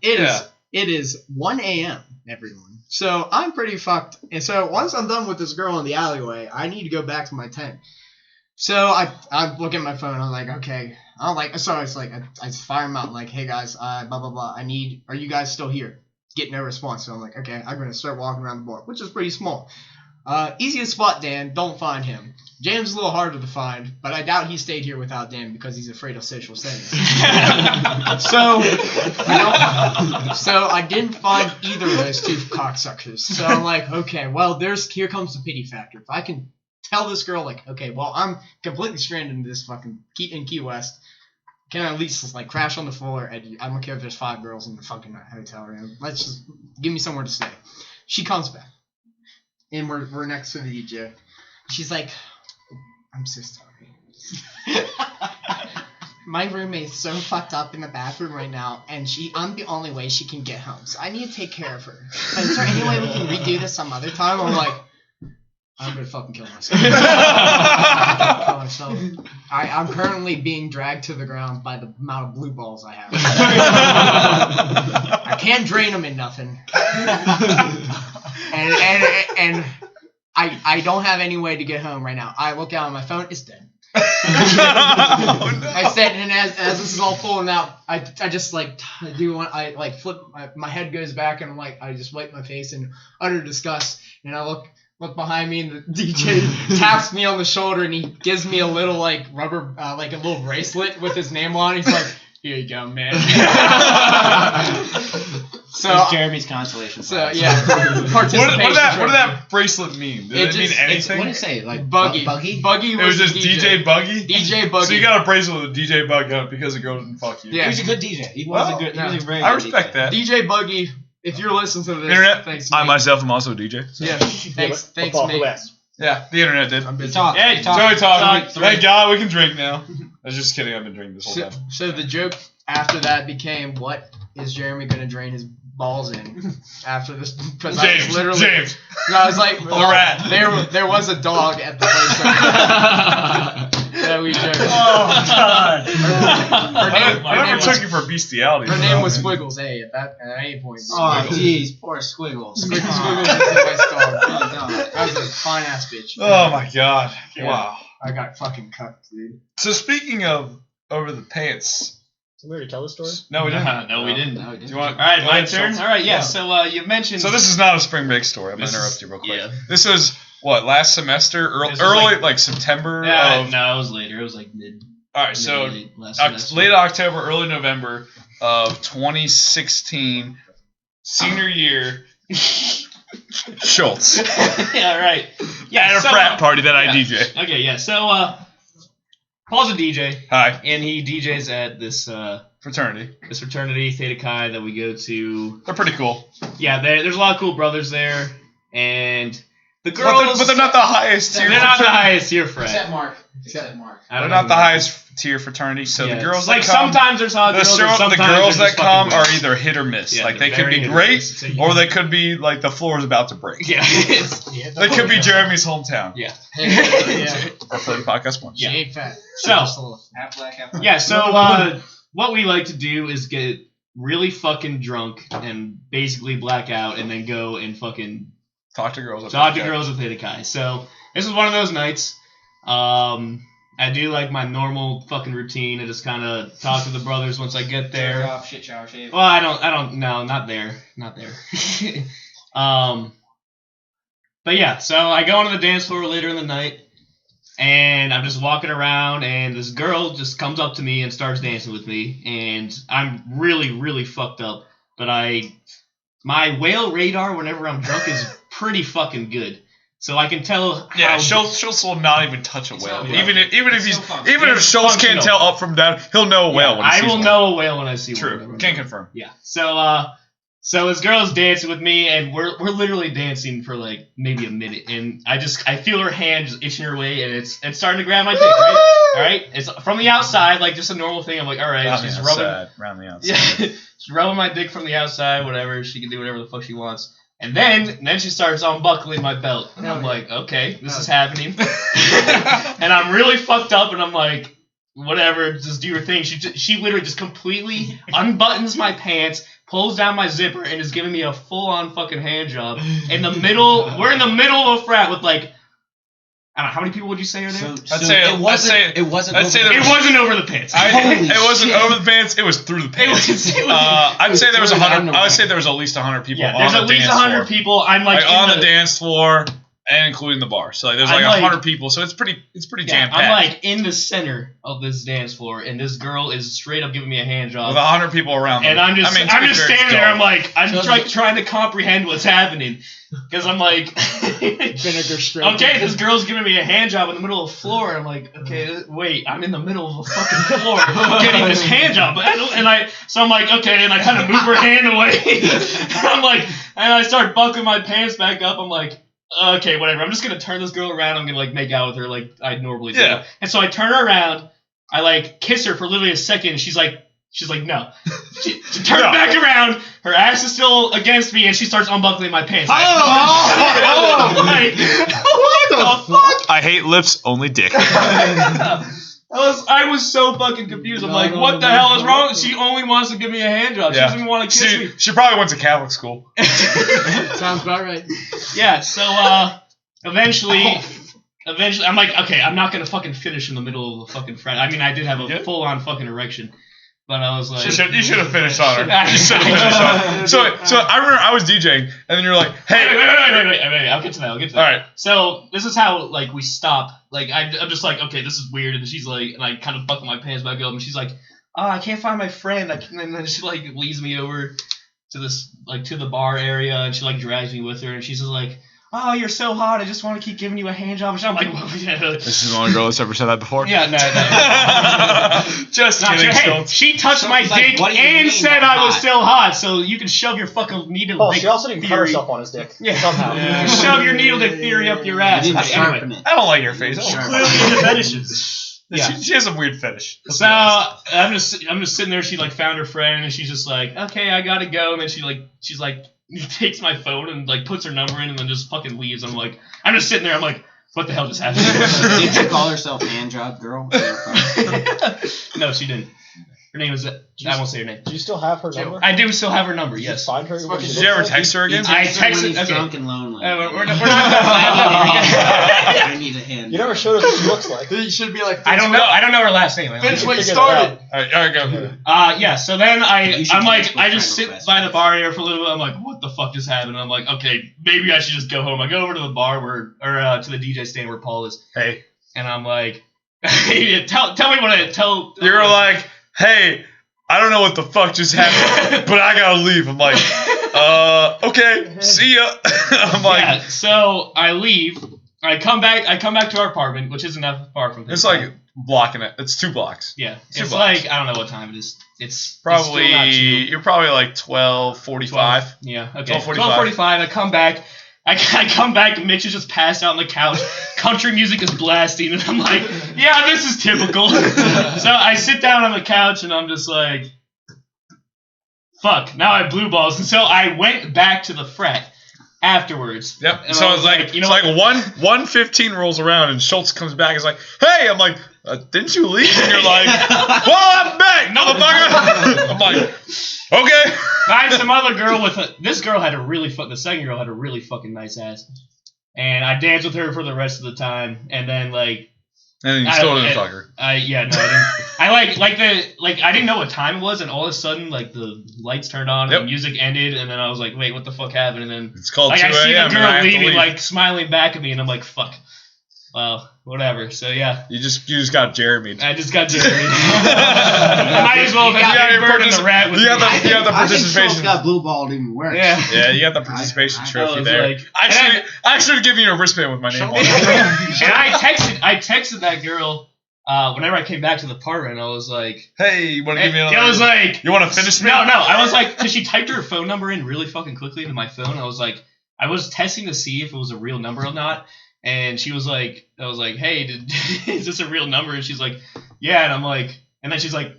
It is 1 a.m. everyone. So I'm pretty fucked. And so once I'm done with this girl in the alleyway, I need to go back to my tent. So I look at my phone. I'm like, okay. I'm like, so it's like I fire him out like, hey guys, blah blah blah. Are you guys still here? Get no response. So I'm like, okay, I'm gonna start walking around the block, which is pretty small. Easy to spot Dan. Don't find him. James is a little harder to find, but I doubt he stayed here without Dan because he's afraid of social settings. So I didn't find either of those 2 cocksuckers. So I'm like, okay, well, here comes the pity factor. If I can tell this girl, like, okay, well, I'm completely stranded in this fucking Key West. Can I at least like crash on the floor? And I don't care if there's 5 girls in the fucking hotel room. Let's just give me somewhere to stay. She comes back, and we're next to the DJ. She's like, I'm so sorry. My roommate's so fucked up in the bathroom right now, and I'm the only way she can get home. So I need to take care of her. But is there any way we can redo this some other time? I'm like, I'm gonna fucking kill myself. I'm currently being dragged to the ground by the amount of blue balls I have. I can't drain them in nothing. And I don't have any way to get home right now. I look out on my phone, it's dead. I said, and as this is all falling out, I just like flip my head goes back, and I'm like, I just wipe my face in utter disgust, and I look behind me, and the DJ taps me on the shoulder, and he gives me a little like rubber like a little bracelet with his name on. He's like, here you go, man. So it's Jeremy's consolation. So yeah, what did that bracelet mean? Did it mean anything? What did it say? Like Buggy. Buggy? Buggy It was just DJ Buggy? DJ Buggy. So you got a bracelet with DJ Buggy on it because the girl didn't fuck you. Yeah. He was a good DJ. He was a very good I respect that. DJ Buggy, if you're listening to this, Internet, thanks. I myself am also a DJ. So. Yeah, thanks, mate. Who asked? Yeah, the internet did. I'm busy. Talk. Hey, Joey talking. talk. Thank God we can drink now. I was just kidding. I've been drinking this whole time. So the joke after that became, what is Jeremy going to drain his balls in after this? Because I was literally... James. No, I was like... The rat. There was a dog at the place that we joked. Oh, God. I never took you for bestiality. Her name was Squiggles, at any point. Oh, jeez, poor Squiggles. Squiggles is a nice dog. Oh, God. That was a fine ass bitch. Oh my God. Yeah. Wow. I got fucking cucked, dude. So speaking of over the pants. Did we already tell the story? No, we didn't. No, we didn't. No, we Do didn't. you want? All right, go my ahead, turn. Schultz. All right, yeah. So you mentioned. So this is not a spring break story. I'm gonna This interrupt is- you real quick. yeah. This was what, last semester, This was early like- September Yeah, of. no, it was later. It was like mid. All right, so last semester. late October, early November of 2016, senior year. Schultz Yeah, right. Yeah, at a so, frat party that I yeah. DJ. Okay, yeah. So Paul's a DJ, Hi, and he DJs at this fraternity. this fraternity Theta Chi that we go to. They're pretty cool, Yeah, there's a lot of cool brothers there, and the girls. but they're not the highest tier. They're not the fraternity. highest tier frat. Except Mark. I They're don't not know. the highest tier fraternity. So Yeah, the girls it's like that come, sometimes there's hot the girls, or girls sometimes that come are weird. either hit or miss. Yeah, like they're they could very be hit or great, miss. So or they could be like the floor is about to break. Yeah, They could be Jeremy's hometown. yeah. Yeah. Or for the podcast once. She ain't fat. So- Just a little. Half black, half white. Yeah, so what we like to do is get really fucking drunk and basically black out and then go and fucking Talk to girls. Talk to girls with Theta Chi. So this was one of those nights. I do like my normal fucking routine. I just kind of talk to the brothers once I get there. Jerk off, shit shower, shave. Well, I don't. No, not there. But yeah, so I go onto the dance floor later in the night, and I'm just walking around, and this girl just comes up to me and starts dancing with me, and I'm really, really fucked up. But my whale radar whenever I'm drunk is pretty fucking good. So I can tell. Yeah, how Schultz will not even touch a whale. Yeah. Even if It's Schultz can't functional. tell up from down, he'll know a whale when he I sees will one. know a whale when I see one. True. Can confirm. Yeah. So this girl's dancing with me, and we're literally dancing for like maybe a minute, and I feel her hand just itching her way, and it's starting to grab my dick, right? All right, it's from the outside, like just a normal thing. I'm like, all right, she's rubbing, Round the outside. yeah, she's rubbing my dick from the outside, whatever. She can do whatever the fuck she wants, and then she starts unbuckling my belt, and I'm like, okay, this is happening, and I'm really fucked up, and I'm like, whatever, just do your thing. She literally just completely unbuttons my pants, pulls down my zipper, and is giving me a full-on fucking hand job in the middle. We're in the middle of a frat with like, I don't know, how many people would you say are there? It wasn't over the pants. It wasn't over the pants. It was through the pants. I'd say there was 100. I would say there was at least 100 people. Yeah, on there's the at least dance 100 floor. people. I'm like on the dance floor and including the bar. So like, there's like 100 people. So it's pretty jam packed. I'm like in the center of this dance floor, and this girl is straight up giving me a hand job. With 100 people around them. And I'm just standing there. I'm like, I'm Just- trying to comprehend what's happening, because I'm like, Vinegar straight. okay, this girl's giving me a hand job in the middle of the floor, and I'm like, okay, wait, I'm in the middle of a fucking floor getting this hand job, so I'm like, okay, and I kind of move her hand away. I'm like, and I start buckling my pants back up. I'm like, okay, whatever. I'm just gonna turn this girl around. I'm gonna like make out with her like I normally do. Yeah. And so I turn her around. I like kiss her for literally a second. And she's like no. She turns back around. Her ass is still against me, and she starts unbuckling my pants. Like, what the fuck? I hate lips, only dick. I was so fucking confused. I'm like, what the hell is wrong? She only wants to give me a hand job. She doesn't even want to kiss me. She probably went to Catholic school. Sounds about right. Yeah, so eventually I'm like, okay, I'm not gonna fucking finish in the middle of the fucking frat. I mean, I did have a full on fucking erection, but I was like, You should have finished on her. You should have finished on her. So I remember I was DJing, and then you're like, hey, wait, I'll get to that. All right. So this is how like we stop. Like I'm just like, okay, this is weird, and she's like, and I kind of buckle my pants back up, and she's like, oh, I can't find my friend. And then she like leads me over to this like to the bar area, and she like drags me with her, and she's just like, oh, you're so hot. I just want to keep giving you a hand job. And I'm like, well, yeah. This is the only girl that's ever said that before? Yeah, no. Just Not kidding, true. Hey, Schultz. she touched my Schultz is like, dick what do you and mean said by I was hot? still hot, so you can shove your fucking needle Oh, dick she also didn't cut theory. herself on his dick. Yeah. Somehow. You can shove your needle dick theory up your ass. You need to Anyway. sharpen it. I don't like your face. Clearly into fetishes. Yeah. She has a weird fetish. Let's So be honest. I'm just sitting there. She like found her friend, and she's just like, okay, I gotta go. And then she's like takes my phone and like puts her number in, and then just fucking leaves. I'm just sitting there. I'm like, what the hell just happened? Did she call herself hand job girl? No, she didn't. Her name is. I won't say her name. Do you still have her number? I do still have her number. Did you Yes. find her? What Did she you ever looks like? text her again? I When texted. he's Okay. drunk and lonely. We're not I need a hand. You never showed us what she looks like. You should be like. I don't know her last name. Finish what you Figure it started. All right, go. Yeah, so then You should I'm do like, this with I just friend sit request. by the bar here for a little bit. I'm like, what the fuck just happened? I'm like, okay, maybe I should just go home. I go over to the bar to the DJ stand where Paul is, Hey. and I'm like, tell me what I tell. You're like, hey, I don't know what the fuck just happened, but I gotta leave. I'm like, okay, see ya. I'm like, yeah. So I leave. I come back to our apartment, which isn't that far from. it's like blocking it. It's 2 blocks. yeah. two It's blocks. like I don't know what time it is. It's Probably, still not 2. you're probably like 12:45. Yeah, okay. 12:45. 12:45. I come back. I come back, and Mitch is just passed out on the couch. Country music is blasting, and I'm like, yeah, this is typical. So I sit down on the couch, and I'm just like, fuck, now I have blue balls. And so I went back to the frat afterwards. Yep. And So I it's was like, you know it's what? like 1:15 rolls around, and Schultz comes back. He's like, hey, I'm like, didn't you leave? And you're like, well, I'm back, motherfucker. I'm like, Okay. I had some other girl this girl had the second girl had a really fucking nice ass. And I danced with her for the rest of the time. And then, like... And then you still didn't fuck her. I didn't. I didn't know what time it was, and all of a sudden, like, the lights turned on, and the music ended, and then I was like, wait, what the fuck happened? And then... It's called 2 I see the a.m. girl leaving, like, smiling back at me, and I'm like, fuck. Well, whatever. So, yeah. You just got Jeremy. I just got Jeremy. Might as well have had Bird and the Rat with me. You got the I think participation. Schultz got blue balled even worse. Yeah, you got the participation trophy there. Like, I should have given you a wristband with my name on it. And I texted that girl whenever I came back to the apartment. I was like, hey, you want to give me another? I was like, you want to finish me? No. I was like, because she typed her phone number in really fucking quickly into my phone. I was like, I was testing to see if it was a real number or not. And she was like, I was like, hey, is this a real number? And she's like, yeah. And I'm like, and then she's like,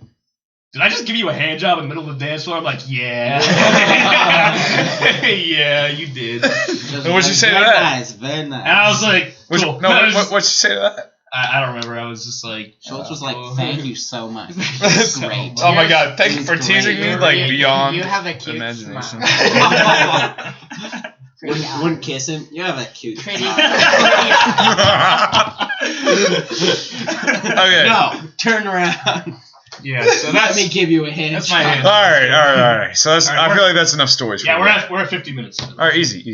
did I just give you a hand job in the middle of the dance floor? I'm like, yeah. Yeah, you did. And what'd she say to that? Very nice. And I was like, cool. What'd she say to that? I don't remember. I was just like... Schultz was like, thank you so much. Great. Oh my god, thank you for teasing me like beyond You have a cute imagination. smile. Wouldn't kiss him. You have that cute. Pretty. Okay. No, turn around. Yeah, so Let me give you a hand. that's my hand. All right. So that's, All right, I feel like that's enough stories. Yeah, for you. we're at 50 minutes. All right, easy.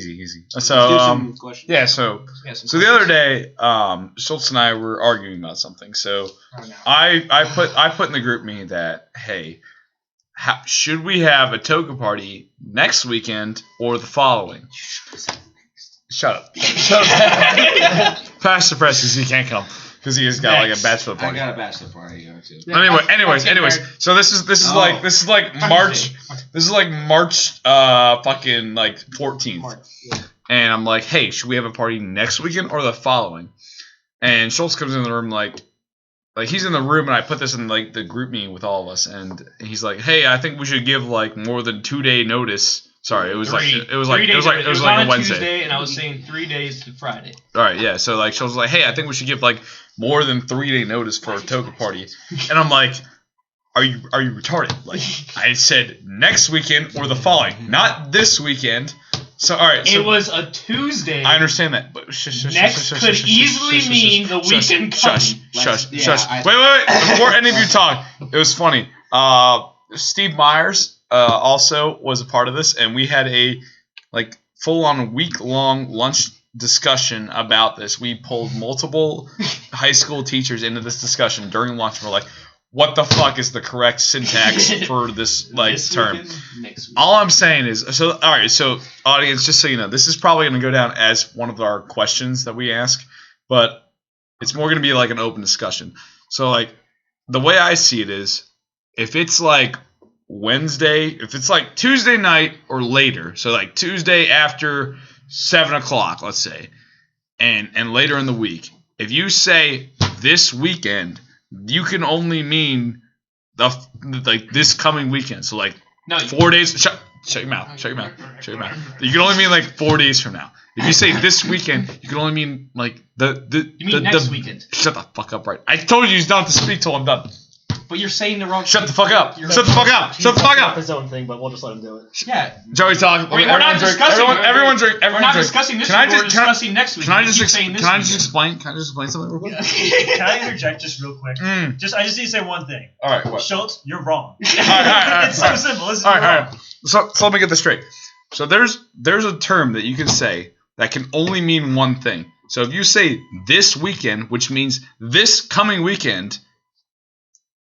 Let's So do some questions. yeah, so the other day, Schultz and I were arguing about something. So I put in the group me that hey, should we have a toga party next weekend or the following? Shut up. Pastor Preston, he can't come because he has got like a bachelor party. I got a bachelor party to go to. Anyways. So this is like March. This is like March fucking like 14th. And I'm like, hey, should we have a party next weekend or the following? And Schultz comes in the room like he's in the room, and I put this in like the group meeting with all of us, and he's like, hey, I think we should give like more than 2 day notice. Sorry, it was like a Wednesday. Tuesday, and I was saying 3 days to Friday. All right, yeah. So like Schultz was like, hey, I think we should give like more than 3 day notice for a toga party, and I'm like, are you retarded? Like I said next weekend or the following, not this weekend. So all right, so it was a Tuesday. I understand that, but next could easily mean the weekend coming. Shush. Wait. Before any of you talk, it was funny. Steve Myers also was a part of this, and we had a like full-on week-long lunch discussion about this. We pulled multiple high school teachers into this discussion during lunch. We're like, what the fuck is the correct syntax for this like term? All I'm saying is, so all right, so audience, just so you know, this is probably going to go down as one of our questions that we ask, but it's more going to be like an open discussion. So like the way I see it is, if it's like Wednesday, if it's like Tuesday night or later, so like Tuesday after 7 o'clock, let's say, and later in the week, if you say this weekend, you can only mean like this coming weekend. So like 4 days. Shut your mouth. You can only mean like 4 days from now. If you say this weekend, you can only mean like next weekend. Shut the fuck up, right? I told you not to speak till I'm done. But you're saying the wrong. Shut the fuck up. Shut the fuck up. Shut the fuck up. His own thing, but we'll just let him do it. Yeah. Joey talking. We're not discussing. Everyone drink. We're not discussing this week. We're discussing next week. Can I just explain something real quick? Can I interject just real quick? I just need to say one thing. All right. What? Schultz, you're wrong. All right. It's so simple. This is all wrong. right. So let me get this straight. So there's a term that you can say that can only mean one thing. So if you say this weekend, which means this coming weekend,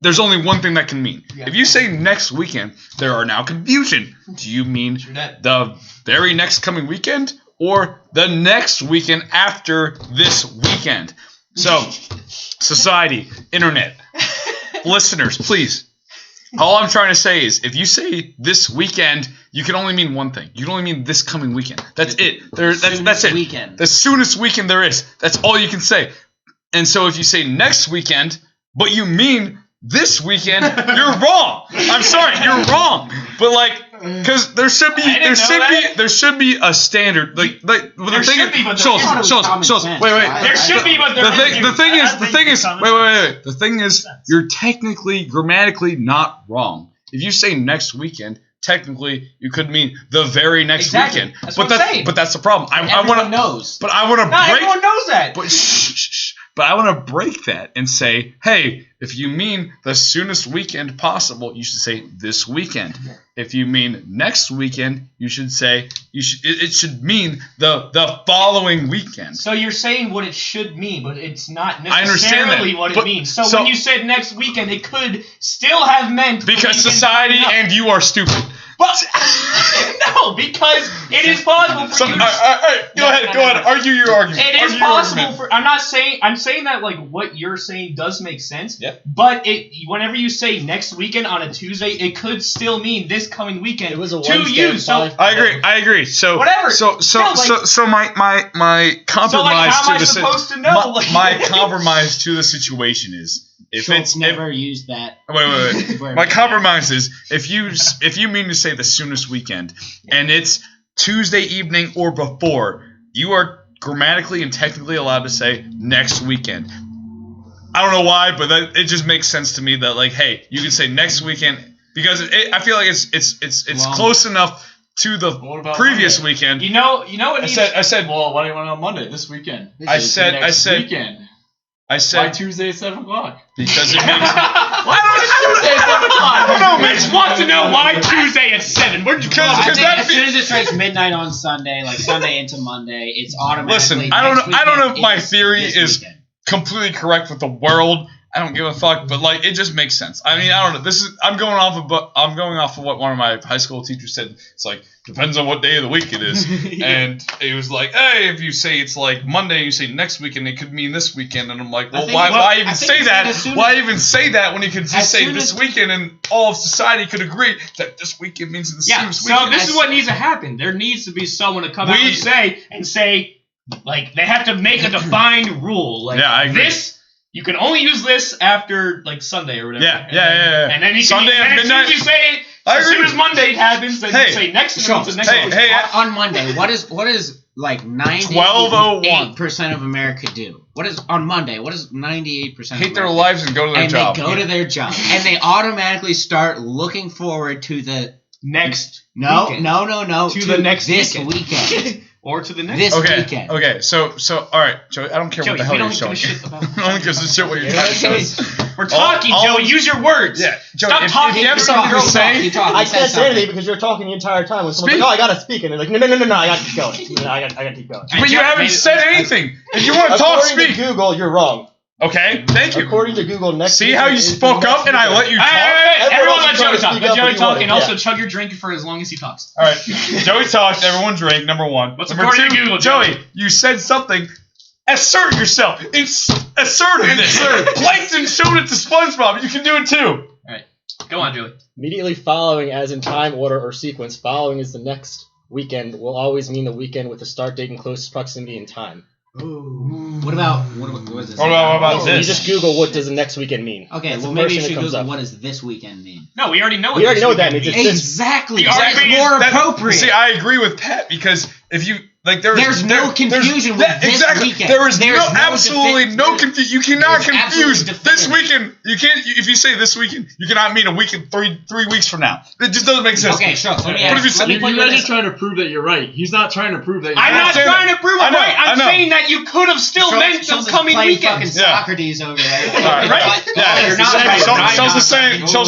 there's only one thing that can mean. Yeah. If you say next weekend, there are now confusion. Do you mean the very next coming weekend or the next weekend after this weekend? So, society, internet, listeners, please. All I'm trying to say is, if you say this weekend, you can only mean one thing. You can only mean this coming weekend. That's it. That's it. Weekend. The soonest weekend there is. That's all you can say. And so if you say next weekend, but you mean this weekend, you're wrong. I'm sorry, you're wrong. But like, because there should be a standard. Like the thing is, Schultz. Wait. There should be, but the thing is, you're technically grammatically not wrong. If you say next weekend, technically you could mean the very next Exactly. weekend. That's but what I'm saying. But that's the problem. I Everyone want to knows. But I want to Not break. everyone knows that. But But I want to break that and say, hey, if you mean the soonest weekend possible, you should say this weekend. If you mean next weekend, you should say it should mean the following weekend. So you're saying what it should mean, but it's not I understand necessarily that, what it but- means. So, so- when you said next weekend, it could still have meant the Because weekend society coming up. and you are stupid. But no, because it is possible for So, you all to. right, go ahead. Argue your argument. It is Argue your possible argument. for. I'm saying that like what you're saying does make sense. Yeah. But whenever you say next weekend on a Tuesday, it could still mean this coming weekend It was a to Wednesday you. at So 5. I agree. So Whatever. So Still, my compromise how am I to the supposed to know? my compromise to the situation is if Schultz it's never used that. wait. My compromise is if you mean to say the soonest weekend and it's Tuesday evening or before, you are grammatically and technically allowed to say next weekend. I don't know why, but it just makes sense to me that like, hey, you can say next weekend because I feel like it's close enough to the previous weekend. you know what needs. I said, Well, why do you want it on Monday? This weekend. I said, Weekend. I Why said Tuesday at 7 o'clock? because it makes. I don't know, man. Just want to know why Tuesday at 7. Where'd you Because- I because think that as soon as it strikes midnight on Sunday, like Sunday into Monday, it's automatically. Listen, I don't know if my next theory this is weekend. completely correct with the world. I don't give a fuck, but like it just makes sense. I mean, I don't know. I'm going off of what one of my high school teachers said. It's like depends on what day of the week it is, and it was like, hey, if you say it's like Monday, you say next weekend, it could mean this weekend, and I'm like, well, why even say that? Why even say that when you could just say this weekend, and all of society could agree that this weekend means the soonest so weekend. this is what needs to happen. There needs to be someone to come out and say, like, they have to make a defined rule. Like, Yeah, I agree. this, you can only use this after, like, Sunday or whatever. Yeah. And then you Sunday can, at and then as soon midnight. as you say, I as soon agree. as Monday happens, then Hey, you say next and Schultz, the next hey, one. hey, on Monday, what is like 12:01. 98% of America do? What is on Monday? What is 98% hate of their America lives and go to their and job. they go to their job and they automatically start looking forward to the Next no weekend. to the next this weekend. Or to the next this Okay. weekend. Okay. So all right, Joey. I don't care Joey, what the hell we you're don't showing. give a shit about I don't give a shit what you're talking We're talking, all- Joey. Use your words. Yeah, Joey. Stop if talking. you have You're something to talking. say, I can't say anything because you're talking the entire time. When someone's Speak. like, "Oh, I gotta speak," and they're like, "No, I gotta keep going. I gotta keep going." but you haven't said anything. If you want to talk, According speak. to Google, you're wrong. Okay. Thank you. According to Google, next. See how you weekend is spoke the up next and I weekend. let you Hey, talk. everyone Everyone's let trying Joey to talk. speak Let up Joey when you talk, want and it, also yeah. chug your drink for as long as he talks. All right. Joey talked. Everyone drank. Number one. What's Number according two, to Google, Joey, you said something. Assert yourself. Assertiveness. Plankton showed it to SpongeBob. You can do it too. Go on, Joey. Immediately following, as in time order or sequence, following is the next weekend. Will always mean the weekend with the start date in closest proximity in time. What about what is this? What about So this? you just Google what does the next weekend mean. Okay, That's well the first maybe you thing should that comes Google up. what does this weekend mean. No, we already know. We already know what that this means. weekend It's Exactly. The That's argument more That- appropriate. See, I agree with Pat because if you like, There's no confusion with this exactly. weekend. There is There's no no absolutely no confusion. You cannot There's confuse absolutely this definitive. weekend. You can't. If you say this weekend, you cannot mean a week and three weeks from now. It just doesn't make sense. Okay, sure. Let me What if you ask. say- Let me You put you guys in are this. trying to prove that you're right. He's not trying to prove that you're I'm right. not saying trying that. to prove I it know, right. I I'm know. saying that you could have still meant Schultz the is coming playing weekend. fucking Yeah. Socrates over there. All right, Right? Yeah, you're not right. Schultz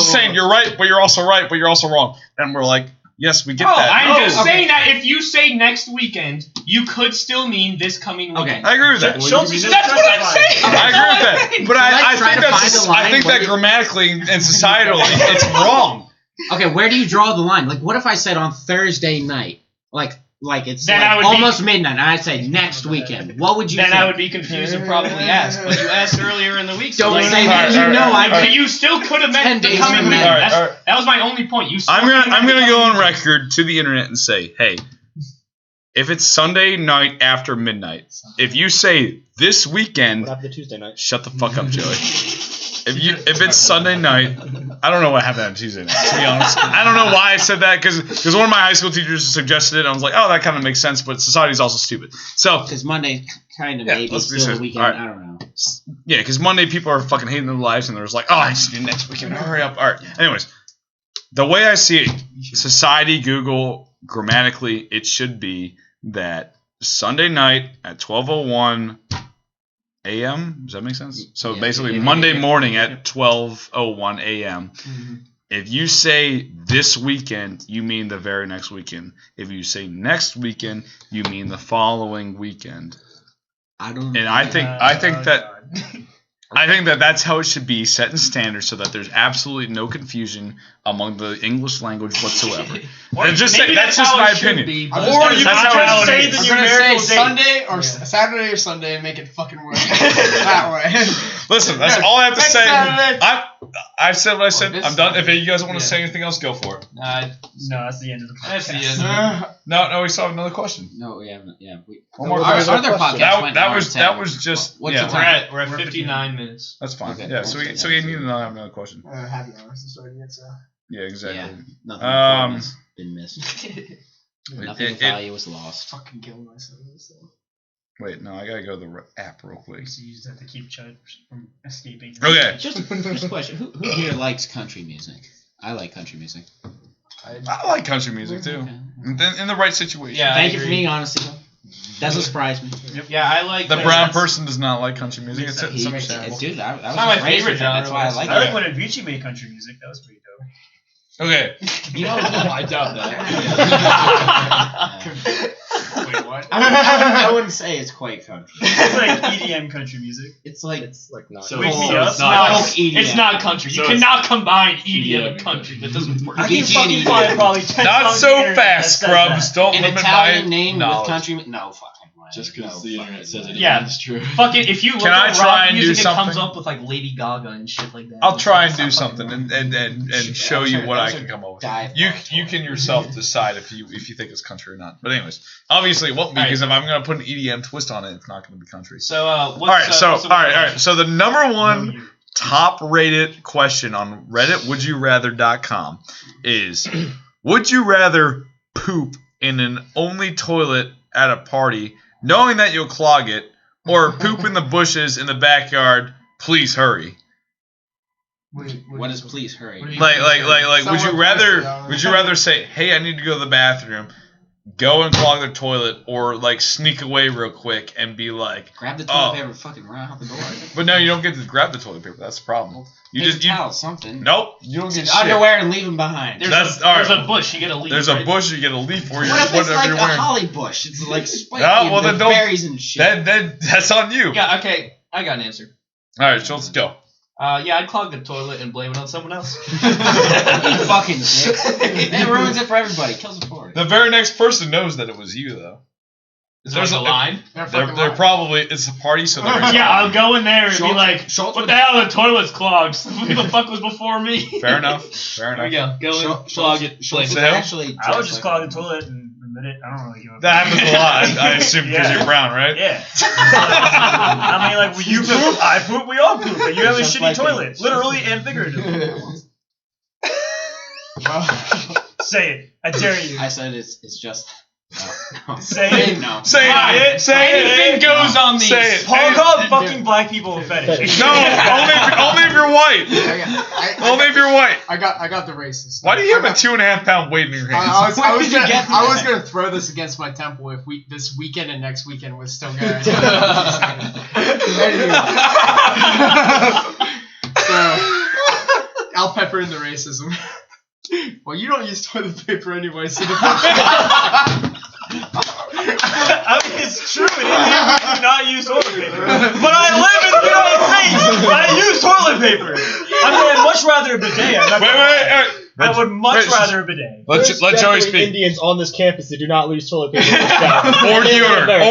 is saying you're right, but you're also right, but you're also wrong. And we're like, yes, we get Oh, that. I'm just okay. saying that if you say next weekend, you could still mean this coming weekend. Okay. I agree with that. Schultz, that's what I'm saying. I agree with that. But So I let's try think to find that's the line I think where that you- grammatically and societally it's wrong. Okay, where do you draw the line? Like, what if I said on Thursday night? Like it's Then like I would be- almost midnight, and I say next weekend. What would you Then think? I would be confused and probably ask. But you asked earlier in the week. So Don't like, say that. Alright, You alright, know alright, I. But you still could have 10 meant the days coming from weekend. now. Alright, alright. That was my only point. You still I'm could have gonna meant the go on coming weekend. record to the internet and say, hey, if it's Sunday night after midnight, if you say this weekend, What happened to Tuesday night? shut the fuck up, Joey. If it's Sunday night, I don't know what happened on Tuesday night, to be honest. I don't know why I said that because one of my high school teachers suggested it. And I was like, oh, that kind of makes sense, but society's also stupid. So Because Monday kind of Yeah, maybe let's be still the serious. weekend. Alright. I don't know. yeah, because Monday people are fucking hating their lives and they're just like, oh, I just need next weekend. Hurry up. All right. Anyways, The way I see it, Society, Google, grammatically, it should be that Sunday night at 12:01 a.m. Does that make sense? So basically, Monday morning at 12:01 a.m. Mm-hmm. If you say this weekend, you mean the very next weekend. If you say next weekend, you mean the following weekend. I don't. And I think that that's how it should be set in standard, so that there's absolutely no confusion among the English language whatsoever. That's just my opinion. Or you can say the I'm gonna numerical say date. Sunday or Saturday or Sunday and make it fucking work that way. Listen, that's all I have to Next say. Saturday. I've said what I said. this I'm done. If Saturday. you guys want to say anything else, go for it. No, that's the end of the podcast. That's the end. No, we still have another question. No, we haven't. Yeah. One more Our question. other podcast went That an was hour and 10. just What's yeah. the time? We're at 59 minutes. That's fine. Okay. Yeah, so we need to have another question. Happy hours to start yet, so. Yeah, exactly. Yeah, nothing important has been missed. Nothing of value was lost. Fucking killing myself. So. Wait, no, I gotta go to the app real quick. So you just have to keep Chud from escaping. Okay. Just a question: Who here likes country music? I like country music. I like country music too, in the right situation. Yeah, Thank you for being honest. Doesn't surprise me. Yeah, I like The brown person does not like country music. It's He- understandable. dude, that was not my raised favorite with him. That's genre, why I but like I like it. when Avicii made country music. That was pretty dope. Okay. You know, I doubt that. Wait, what? I wouldn't say it's quite country. It's like EDM country music. It's like not. So Wake it's me up. it's not. folk EDM. It's not country. So You it's- cannot combine EDM EDM and country. That doesn't work. I can DJ fucking EDM. find probably 10 Not songs so on the internet fast, that says Scrubs. that. Don't an limit Italian my name knowledge. with country. No fucking way. Just because No the fucking internet says it. Yeah. It's true. Fucking, if you look Can I up try rock and do music, it comes something? up with like Lady Gaga and shit like that. I'll try and It's do not something fucking and show I'm you sure- what I'm I sure can come up with. dive You bar for can it. yourself decide if you think it's country or not. But anyways, obviously it won't be, because if I'm gonna put an EDM twist on it, it's not gonna be country. So, All right, all right. So the number one top rated question on Reddit wouldyourather.com is: would you rather poop in an only toilet at a party, knowing that you'll clog it, or poop in the bushes in the backyard? Please hurry. What is please hurry? Like would you Someone rather posted on it. say, hey, I need to go to the bathroom, go and clog the toilet, or like sneak away real quick and be like, Grab the toilet oh. paper and fucking run out the door. But no, you don't get to grab the toilet paper. That's the problem. Paper towel, something. Nope, you don't get shit. Underwear and leave them behind. That's There's all right. a bush. You get a leaf. There's a right? bush, you get a leaf, or What if it's whatever like you're a wearing. holly bush? It's like spiky No, well, then with don't- berries and shit. That's on you. Yeah. Okay. I got an answer. All right, so let's go. Yeah, I'd clog the toilet and blame it on someone else. You fucking dick. That ruins it for everybody. Kills the party. The very next person knows that it was you, though. Is there like a line? They're probably, it's a party, so they're Yeah, I'll go in there and be Schultz- like, Schultz what would- the hell, the toilet's clogged. Who the fuck was before me? Fair enough. Fair There enough. we go. Go in, clog it. Schultz blame is it. actually I would dressed just like clog the toilet and admit it. I don't really give a That happens a lot, I assume, because Yeah. you're brown, right? Yeah. I mean, like, when you poop, I poop, we all poop. But you have a Just shitty like toilet. Literally and figuratively. Say it. I dare you. I said it's just. No. Say it. No. Say it. Say it. Anything goes on these. Say it. Paul called fucking black people a fetish. No, only if you're white. Only if you're white. I got the racist. Why do you have a 2.5 pound weight in your hands? I was gonna throw this against my temple if this weekend and next weekend was still going. So I'll pepper in the racism. Well, you don't use toilet paper anyway, so the I mean, it's true. In India, we do not use toilet paper. But I live in the United States. I use toilet paper. I mean, I'd much rather a bidet. I'm not gonna lie. I would much rather a bidet. Let Joey Definitely speak. Indians on this campus that do not lose toilet paper. or Or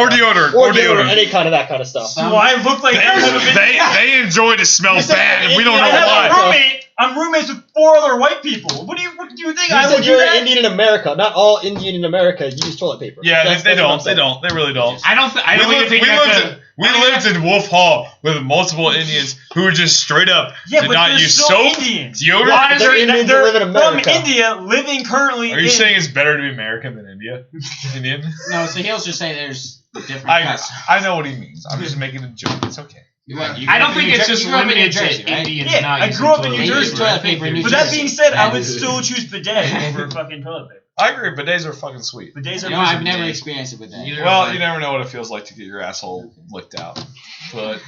deodorant. Or deodorant. Any kind of that kind of stuff. Do I look like They enjoy to smell bad, and we don't know I have why. a roommate. I'm roommates with 4 other white people. What do you think? You I said would do you're that? Indian in America. Not all Indian in America use toilet paper. Yeah, That's they what I'm don't. They saying. don't. They really don't. I don't even think that's We lived in Wolf Hall with multiple Indians who were just straight up Yeah, did but not they're use still soap, Indians. deodorant. Why is They're there Indians they're that live in from America. India living currently Are you in saying it's better to be American than Indian? No, so he'll just say there's different I customs. I know what he means. I'm just making a joke. It's okay. I don't think it's just limited to Indians Yeah, not I using grew up in toilet New paper. Jersey. I think But But that being said, I would still choose bidet over fucking toilet paper. I agree. Bidets are fucking sweet. Bidets are I've never experienced it with that. Well, you never know what it feels like to get your asshole licked out. But,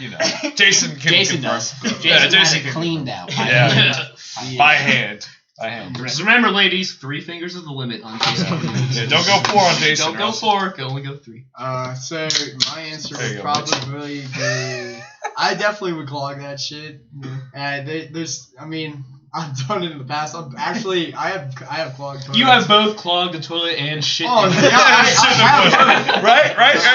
Jason can Jason confirm. does. Yeah, Jason Jason had it can. cleaned out. By hand. Just remember, ladies, 3 fingers is the limit on Jason. Yeah, don't go 4 on Jason. Don't go 4. Only go 3. So my answer There you would go, probably be. I definitely would clog that shit. I've done it in the past. I have clogged toilets. You have both clogged the toilet and shit. Oh, in yeah, the- Right?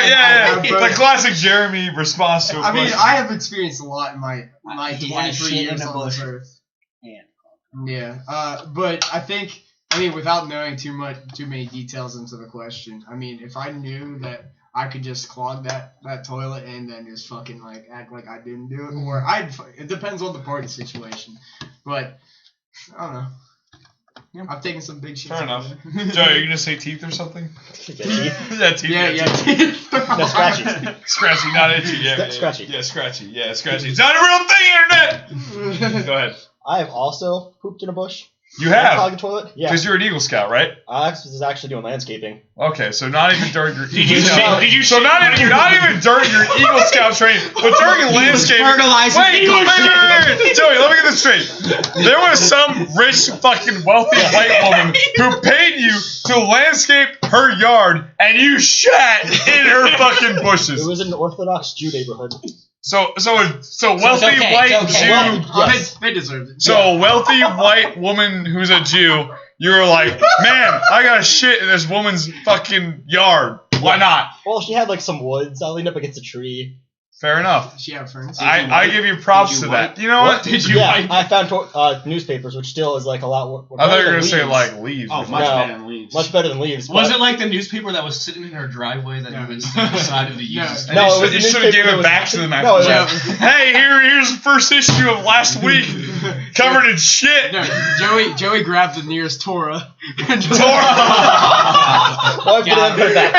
Yeah. The classic Jeremy response to a I mean, question. I have experienced a lot in my He had 23 shit years in a on bush. this earth. Yeah. But I think, without knowing too many details into the question, if I knew that I could just clog that toilet and then just fucking act like I didn't do it, or it depends on the party situation. But I don't know. I've taken some big shit. Fair enough. Joe, are you going to say teeth or something? Teeth? Yeah, teeth. Yeah. No, scratchy. Scratchy, not itchy. Yeah, Scratchy. Yeah, scratchy. Yeah, scratchy. It's not a real thing, internet! Go ahead. I have also pooped in a bush. You have? Clogged the toilet? Yeah. Because you're an Eagle Scout, right? I was actually doing landscaping. Okay, so not even during your Did you Eagle Scout. shit- did you So shit not on even during your Eagle Scout training, but during landscaping. fertilizing Wait, Joey, let me get this straight. There was some rich, fucking wealthy white woman who paid you to landscape her yard, and you shat in her fucking It bushes. was in an Orthodox Jew neighborhood. So wealthy okay, white it's okay. Jew. Yes. They deserved it. So a wealthy white woman who's a Jew, you were like, man, I got shit in this woman's fucking yard. Why not? Well, she had some woods. I leaned up against a tree. Fair enough. She had friends. I give you props to that. You know what? Did you wipe? I found newspapers, which still is a lot more. I thought you were gonna say leaves. Oh, or much No. better than leaves. Much better than leaves. Was but- it like the newspaper that was sitting in her driveway that you decided to use? And No, it was you a should have newspaper given that it was- back to them No, after it that. Hey, here's the first issue of last week, covered in shit. No, Joey grabbed the nearest Torah. And just, Well, I'm gonna put that.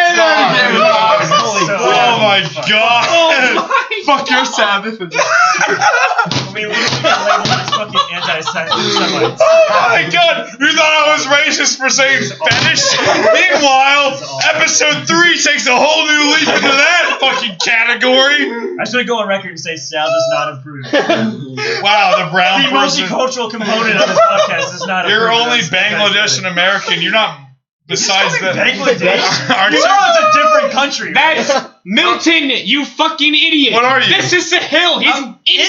Oh my god! fuck your Sabbath. We literally got labeled as fucking anti-Semites. Oh my god! You thought I was racist for saying fetish? Meanwhile, episode 3 takes a whole new leap into that fucking category. I should go on record and say Sal does not approve. Wow, the brown The person. multicultural component of this podcast does not approve. You're only That's Bangladesh and American. You're not. Besides that, Bangladesh? aren't You you? know it's a different country. That's Milton, you fucking idiot. What are you? This is Sahil. He's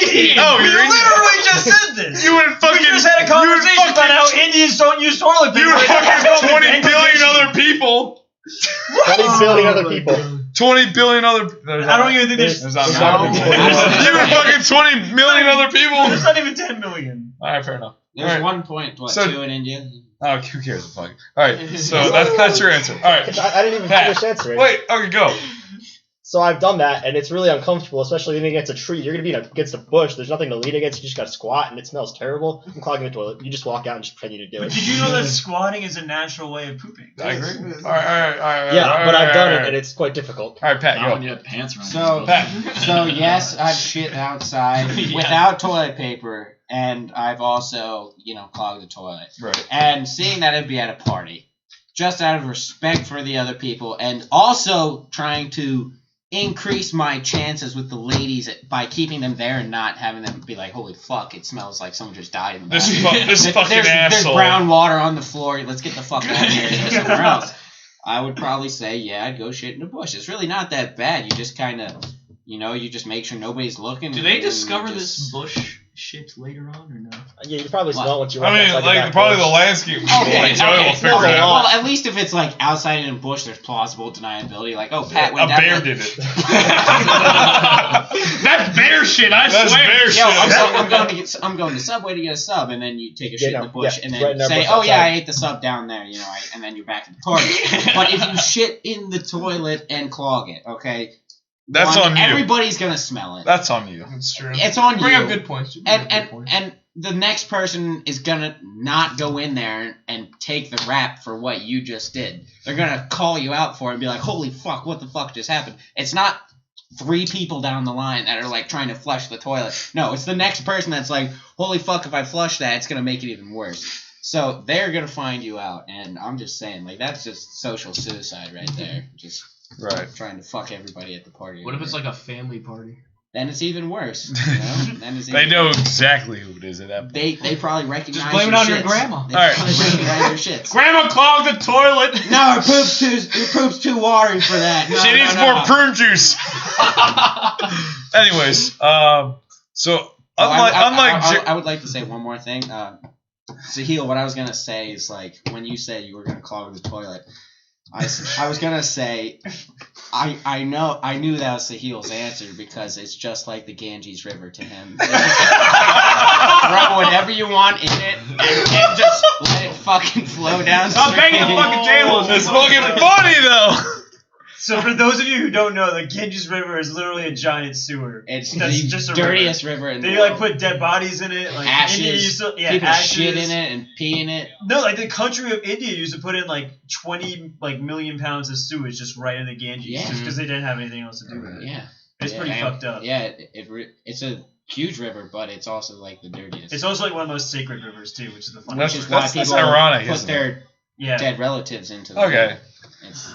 Indian. Oh, We you're Indian. literally just said this. You would fucking. We just had a conversation about how Indians don't use toilet paper. You would fucking 20 billion Bangladesh. other people. 20 billion other people. 20 billion other. I don't even think there's. There's not There's many. not many. You would fucking 20 million other people. There's not even 10 million. All right, fair enough. There's All right. 1 point, So- 2 in India. Oh, who cares? Fuck. All right, so that's your answer. All right. I didn't even Pat. finish answering. Wait. Okay, go. So I've done that, and it's really uncomfortable, especially leaning against a tree. You're gonna be against a bush. There's nothing to lean against. You just gotta squat, and it smells terrible. I'm clogging the toilet. You just walk out and just pretend you didn't do But it. did you know that squatting is a natural way of pooping? I agree. All right. Yeah, but I've done it, and it's quite difficult. All right, Pat, Not when go. you have pants around. So, Pat. so yes, I've shit outside without toilet paper, and I've also, clogged the toilet. Right. And seeing that it'd be at a party, just out of respect for the other people, and also trying to increase my chances with the ladies by keeping them there and not having them be like, holy fuck, it smells like someone just died in the bathroom. This fucking there's asshole. brown water on the floor. Let's get the fuck out of here and go somewhere else. I would probably say, yeah, I'd go shit in the bush. It's really not that bad. You just kind of, you just make sure nobody's looking. Do they and then discover you this just- bush shit later on or no? Yeah, you probably smell what you I want. mean, outside the like back probably porch. the landscape. Okay, Joey will okay. figure it out. Well, at least if it's like outside in a bush, there's plausible deniability. Like, oh, Pat A went down bear there. did it. That's bear shit, I That's swear. bear Yo, shit. I'm going to Subway to get a sub, and then you take a shit in the bush, yeah, and right in then our say, bush "Oh yeah, outside. I ate the sub down there," and then you're back at the party. But if you shit in the toilet and clog it, okay, That's on you. Everybody's gonna smell it. That's on you. That's true. It's on Bring you. up good points. You bring up good points. And the next person is gonna not go in there and take the rap for what you just did. They're gonna call you out for it and be like, "Holy fuck, what the fuck just happened?" It's not 3 people down the line that are like trying to flush the toilet. No, it's the next person that's like, holy fuck, if I flush that, it's gonna make it even worse. So they're gonna find you out, and I'm just saying, like, that's just social suicide right there. Just trying to fuck everybody at the party. What if it's like a family party? Then it's even worse. You know? Then it's They know exactly who it is at that point. They probably recognize. Just blame it on your grandma. They All right. probably recognize your shits. Grandma clogged the toilet. No, her poop's too watery for that. No, She needs more prune juice. Anyways, so I would like to say one more thing. Sahil, what I was gonna say is, like, when you said you were gonna clog the toilet, I was gonna say I knew that was Sahil's answer because it's just like the Ganges River to him. Throw whatever you want in it and just let it fucking flow down. Stop banging the fucking table. It's fucking funny though. So for those of you who don't know, the Ganges River is literally a giant sewer. It's That's the just a dirtiest river in the They world. like put dead bodies in it, like Ashes. India used to, People ashes. shit in it and pee in it. No, like the country of India used to put in like 20 million pounds of sewage just right in the Ganges, just because they didn't have anything else to do with it. Yeah. It's pretty fucked up. Yeah, it's a huge river, but it's also like the dirtiest. It's also like one of the most sacred rivers too, which is the fun. Which is why people ironic, put isn't their Yeah. dead relatives into the Okay. It's,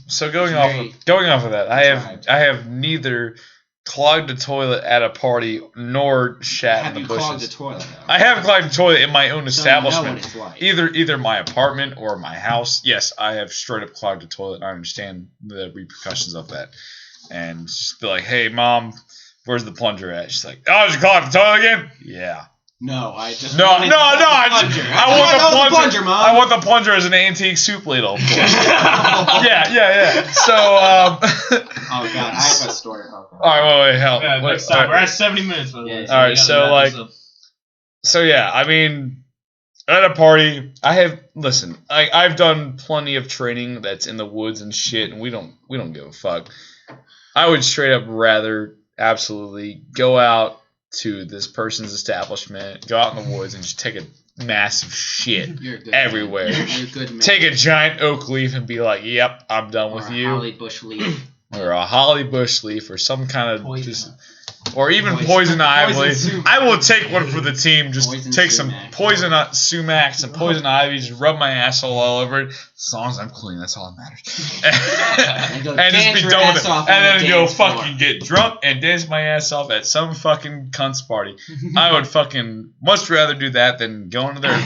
So going off of that, I have neither clogged a toilet at a party nor shat have in you the bushes. clogged a toilet, though? I have clogged a toilet in my own So you know establishment. what it's like. Either my apartment or my house. Yes, I have straight up clogged a toilet. I understand the repercussions of that. And just be like, hey mom, where's the plunger at? She's like, oh, did you clog the toilet again? Yeah. No, I just No, wanted the plunger. I want the plunger. Mom. I want the plunger as an antique soup ladle, of course. yeah. So, Oh god, I have a story about that. all right, wait, help. Yeah, next time. We're at 70 minutes. By the way. Yeah, All right, so yeah, I mean, at a party, I've done plenty of training that's in the woods and shit, and we don't give a fuck. I would straight up rather absolutely go out to this person's establishment, go out in the woods, and just take a massive shit You're a good everywhere. Man. You're a good man. Take a giant oak leaf and be like, "Yep, I'm done with you." Holly bush leaf. Or a holly bush leaf, or some kind of Poison. or even poison ivy. sumac. I will take one for the team. Just Poison take some sumac. poison sumacs and poison ivy. Just rub my asshole all over it. As long as I'm clean, that's all that matters. And go and just dance be your done with ass it. off And on then the go dance floor. fucking get drunk and dance my ass off at some fucking cunt's party. I would fucking much rather do that than go into their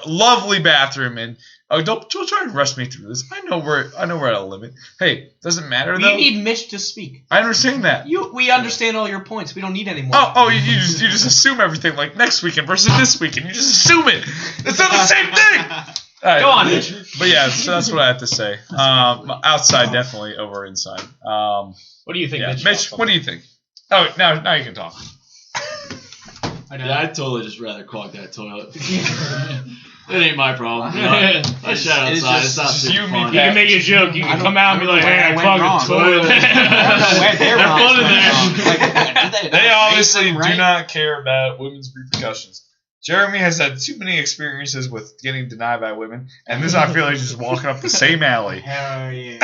lovely bathroom and don't try to rush me through this. I know we're at a limit. Hey, doesn't matter though. We need Mitch to speak. I understand that. We understand all your points. We don't need any more. You just assume everything like next weekend versus this weekend. You just assume it. It's not the same thing. All right. Go on, Mitch. But yeah, so that's what I have to say. Outside definitely over inside. What do you think, Yeah, Mitch? Mitch, what do you think? Oh, now you can talk. Yeah, I'd totally just rather clog that toilet. It ain't my problem. You know? I shat outside. It's not super fun. You can make a joke. You can come out and be like, "Hey, I clogged the toilet." Have fun in there. They obviously do not care about women's repercussions. Jeremy has had too many experiences with getting denied by women, and this I feel like just walking up the same alley. Hell yeah.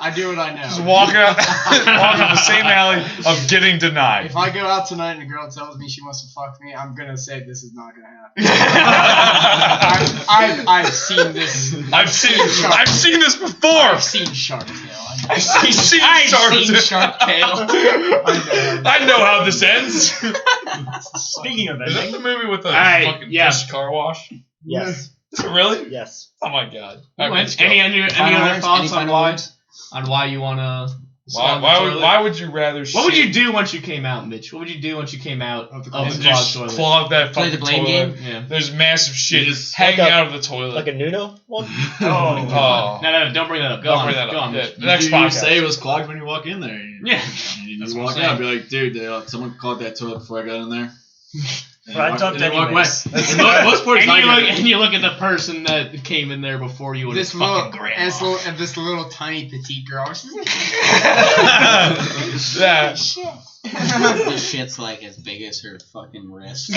I do what I know. Just walking up the same alley of getting denied. If I go out tonight and a girl tells me she wants to fuck me, I'm gonna say this is not gonna happen. I've seen this. I've seen this before. I've seen Shark Tale. I've seen Shark Tale. I know how this ends. Speaking of Is that the movie with the Alright, fucking yeah. fish car wash? Yes. Is it really? Yes. Oh my god. Any other thoughts on why you wanna? Why would you rather? What would you do once you came out, Mitch? What would you do once you came out of the clogged Just toilet? clog that Play fucking the blame toilet. game? Yeah. There's massive shit Just hanging like a- out of the toilet. Like a Nuno one? Oh. No, don't bring that up. Go Don't on. bring that Go up. on, Yeah. Mitch. The next you podcast. say it was clogged when you walk in there. Yeah. And you That's just what walk I'm out and be like, dude, someone clogged that toilet before I got in there. And But I walk- dumped and walk anyways. away. And most parties I get- And you look at the person that came in there before you and This his little, fucking grandma. this little tiny petite girl. Yeah. This shit's like as big as her fucking wrist.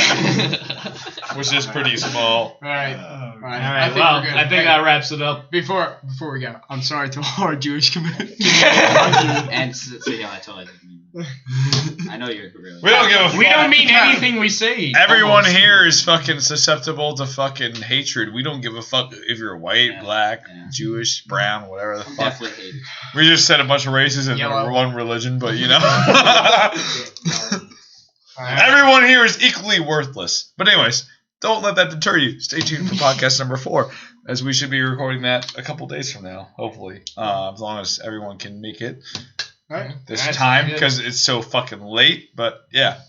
Which is pretty small. All right. Oh, I think Well, we're good. I think that wraps it up. Before we go, I'm sorry to all our Jewish community. And so, yeah, I totally didn't mean that. I know you're really. We don't give a fuck. We don't mean anything we say. Everyone Almost. here is fucking susceptible to fucking hatred. We don't give a fuck if you're white, Yeah, black, yeah. Jewish, brown, whatever the I'm fuck. definitely hated. We just said a bunch of races and Yellow. one religion, but you know. All right. Everyone here is equally worthless. But anyways, don't let that deter you. Stay tuned for podcast number 4, as we should be recording that a couple days from now, hopefully. As long as everyone can make it All right. this That's time, good. because it's so fucking late. But yeah.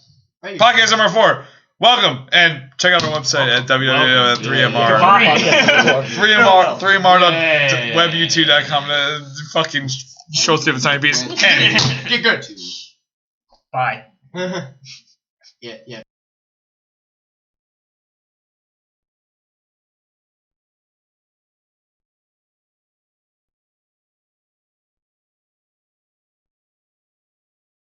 Hey. Podcast number 4. Welcome, and check out our website at www.3mr. Goodbye. 3mr.webu2.com. Fucking show us the tiny piece. Get good. Bye. Yeah.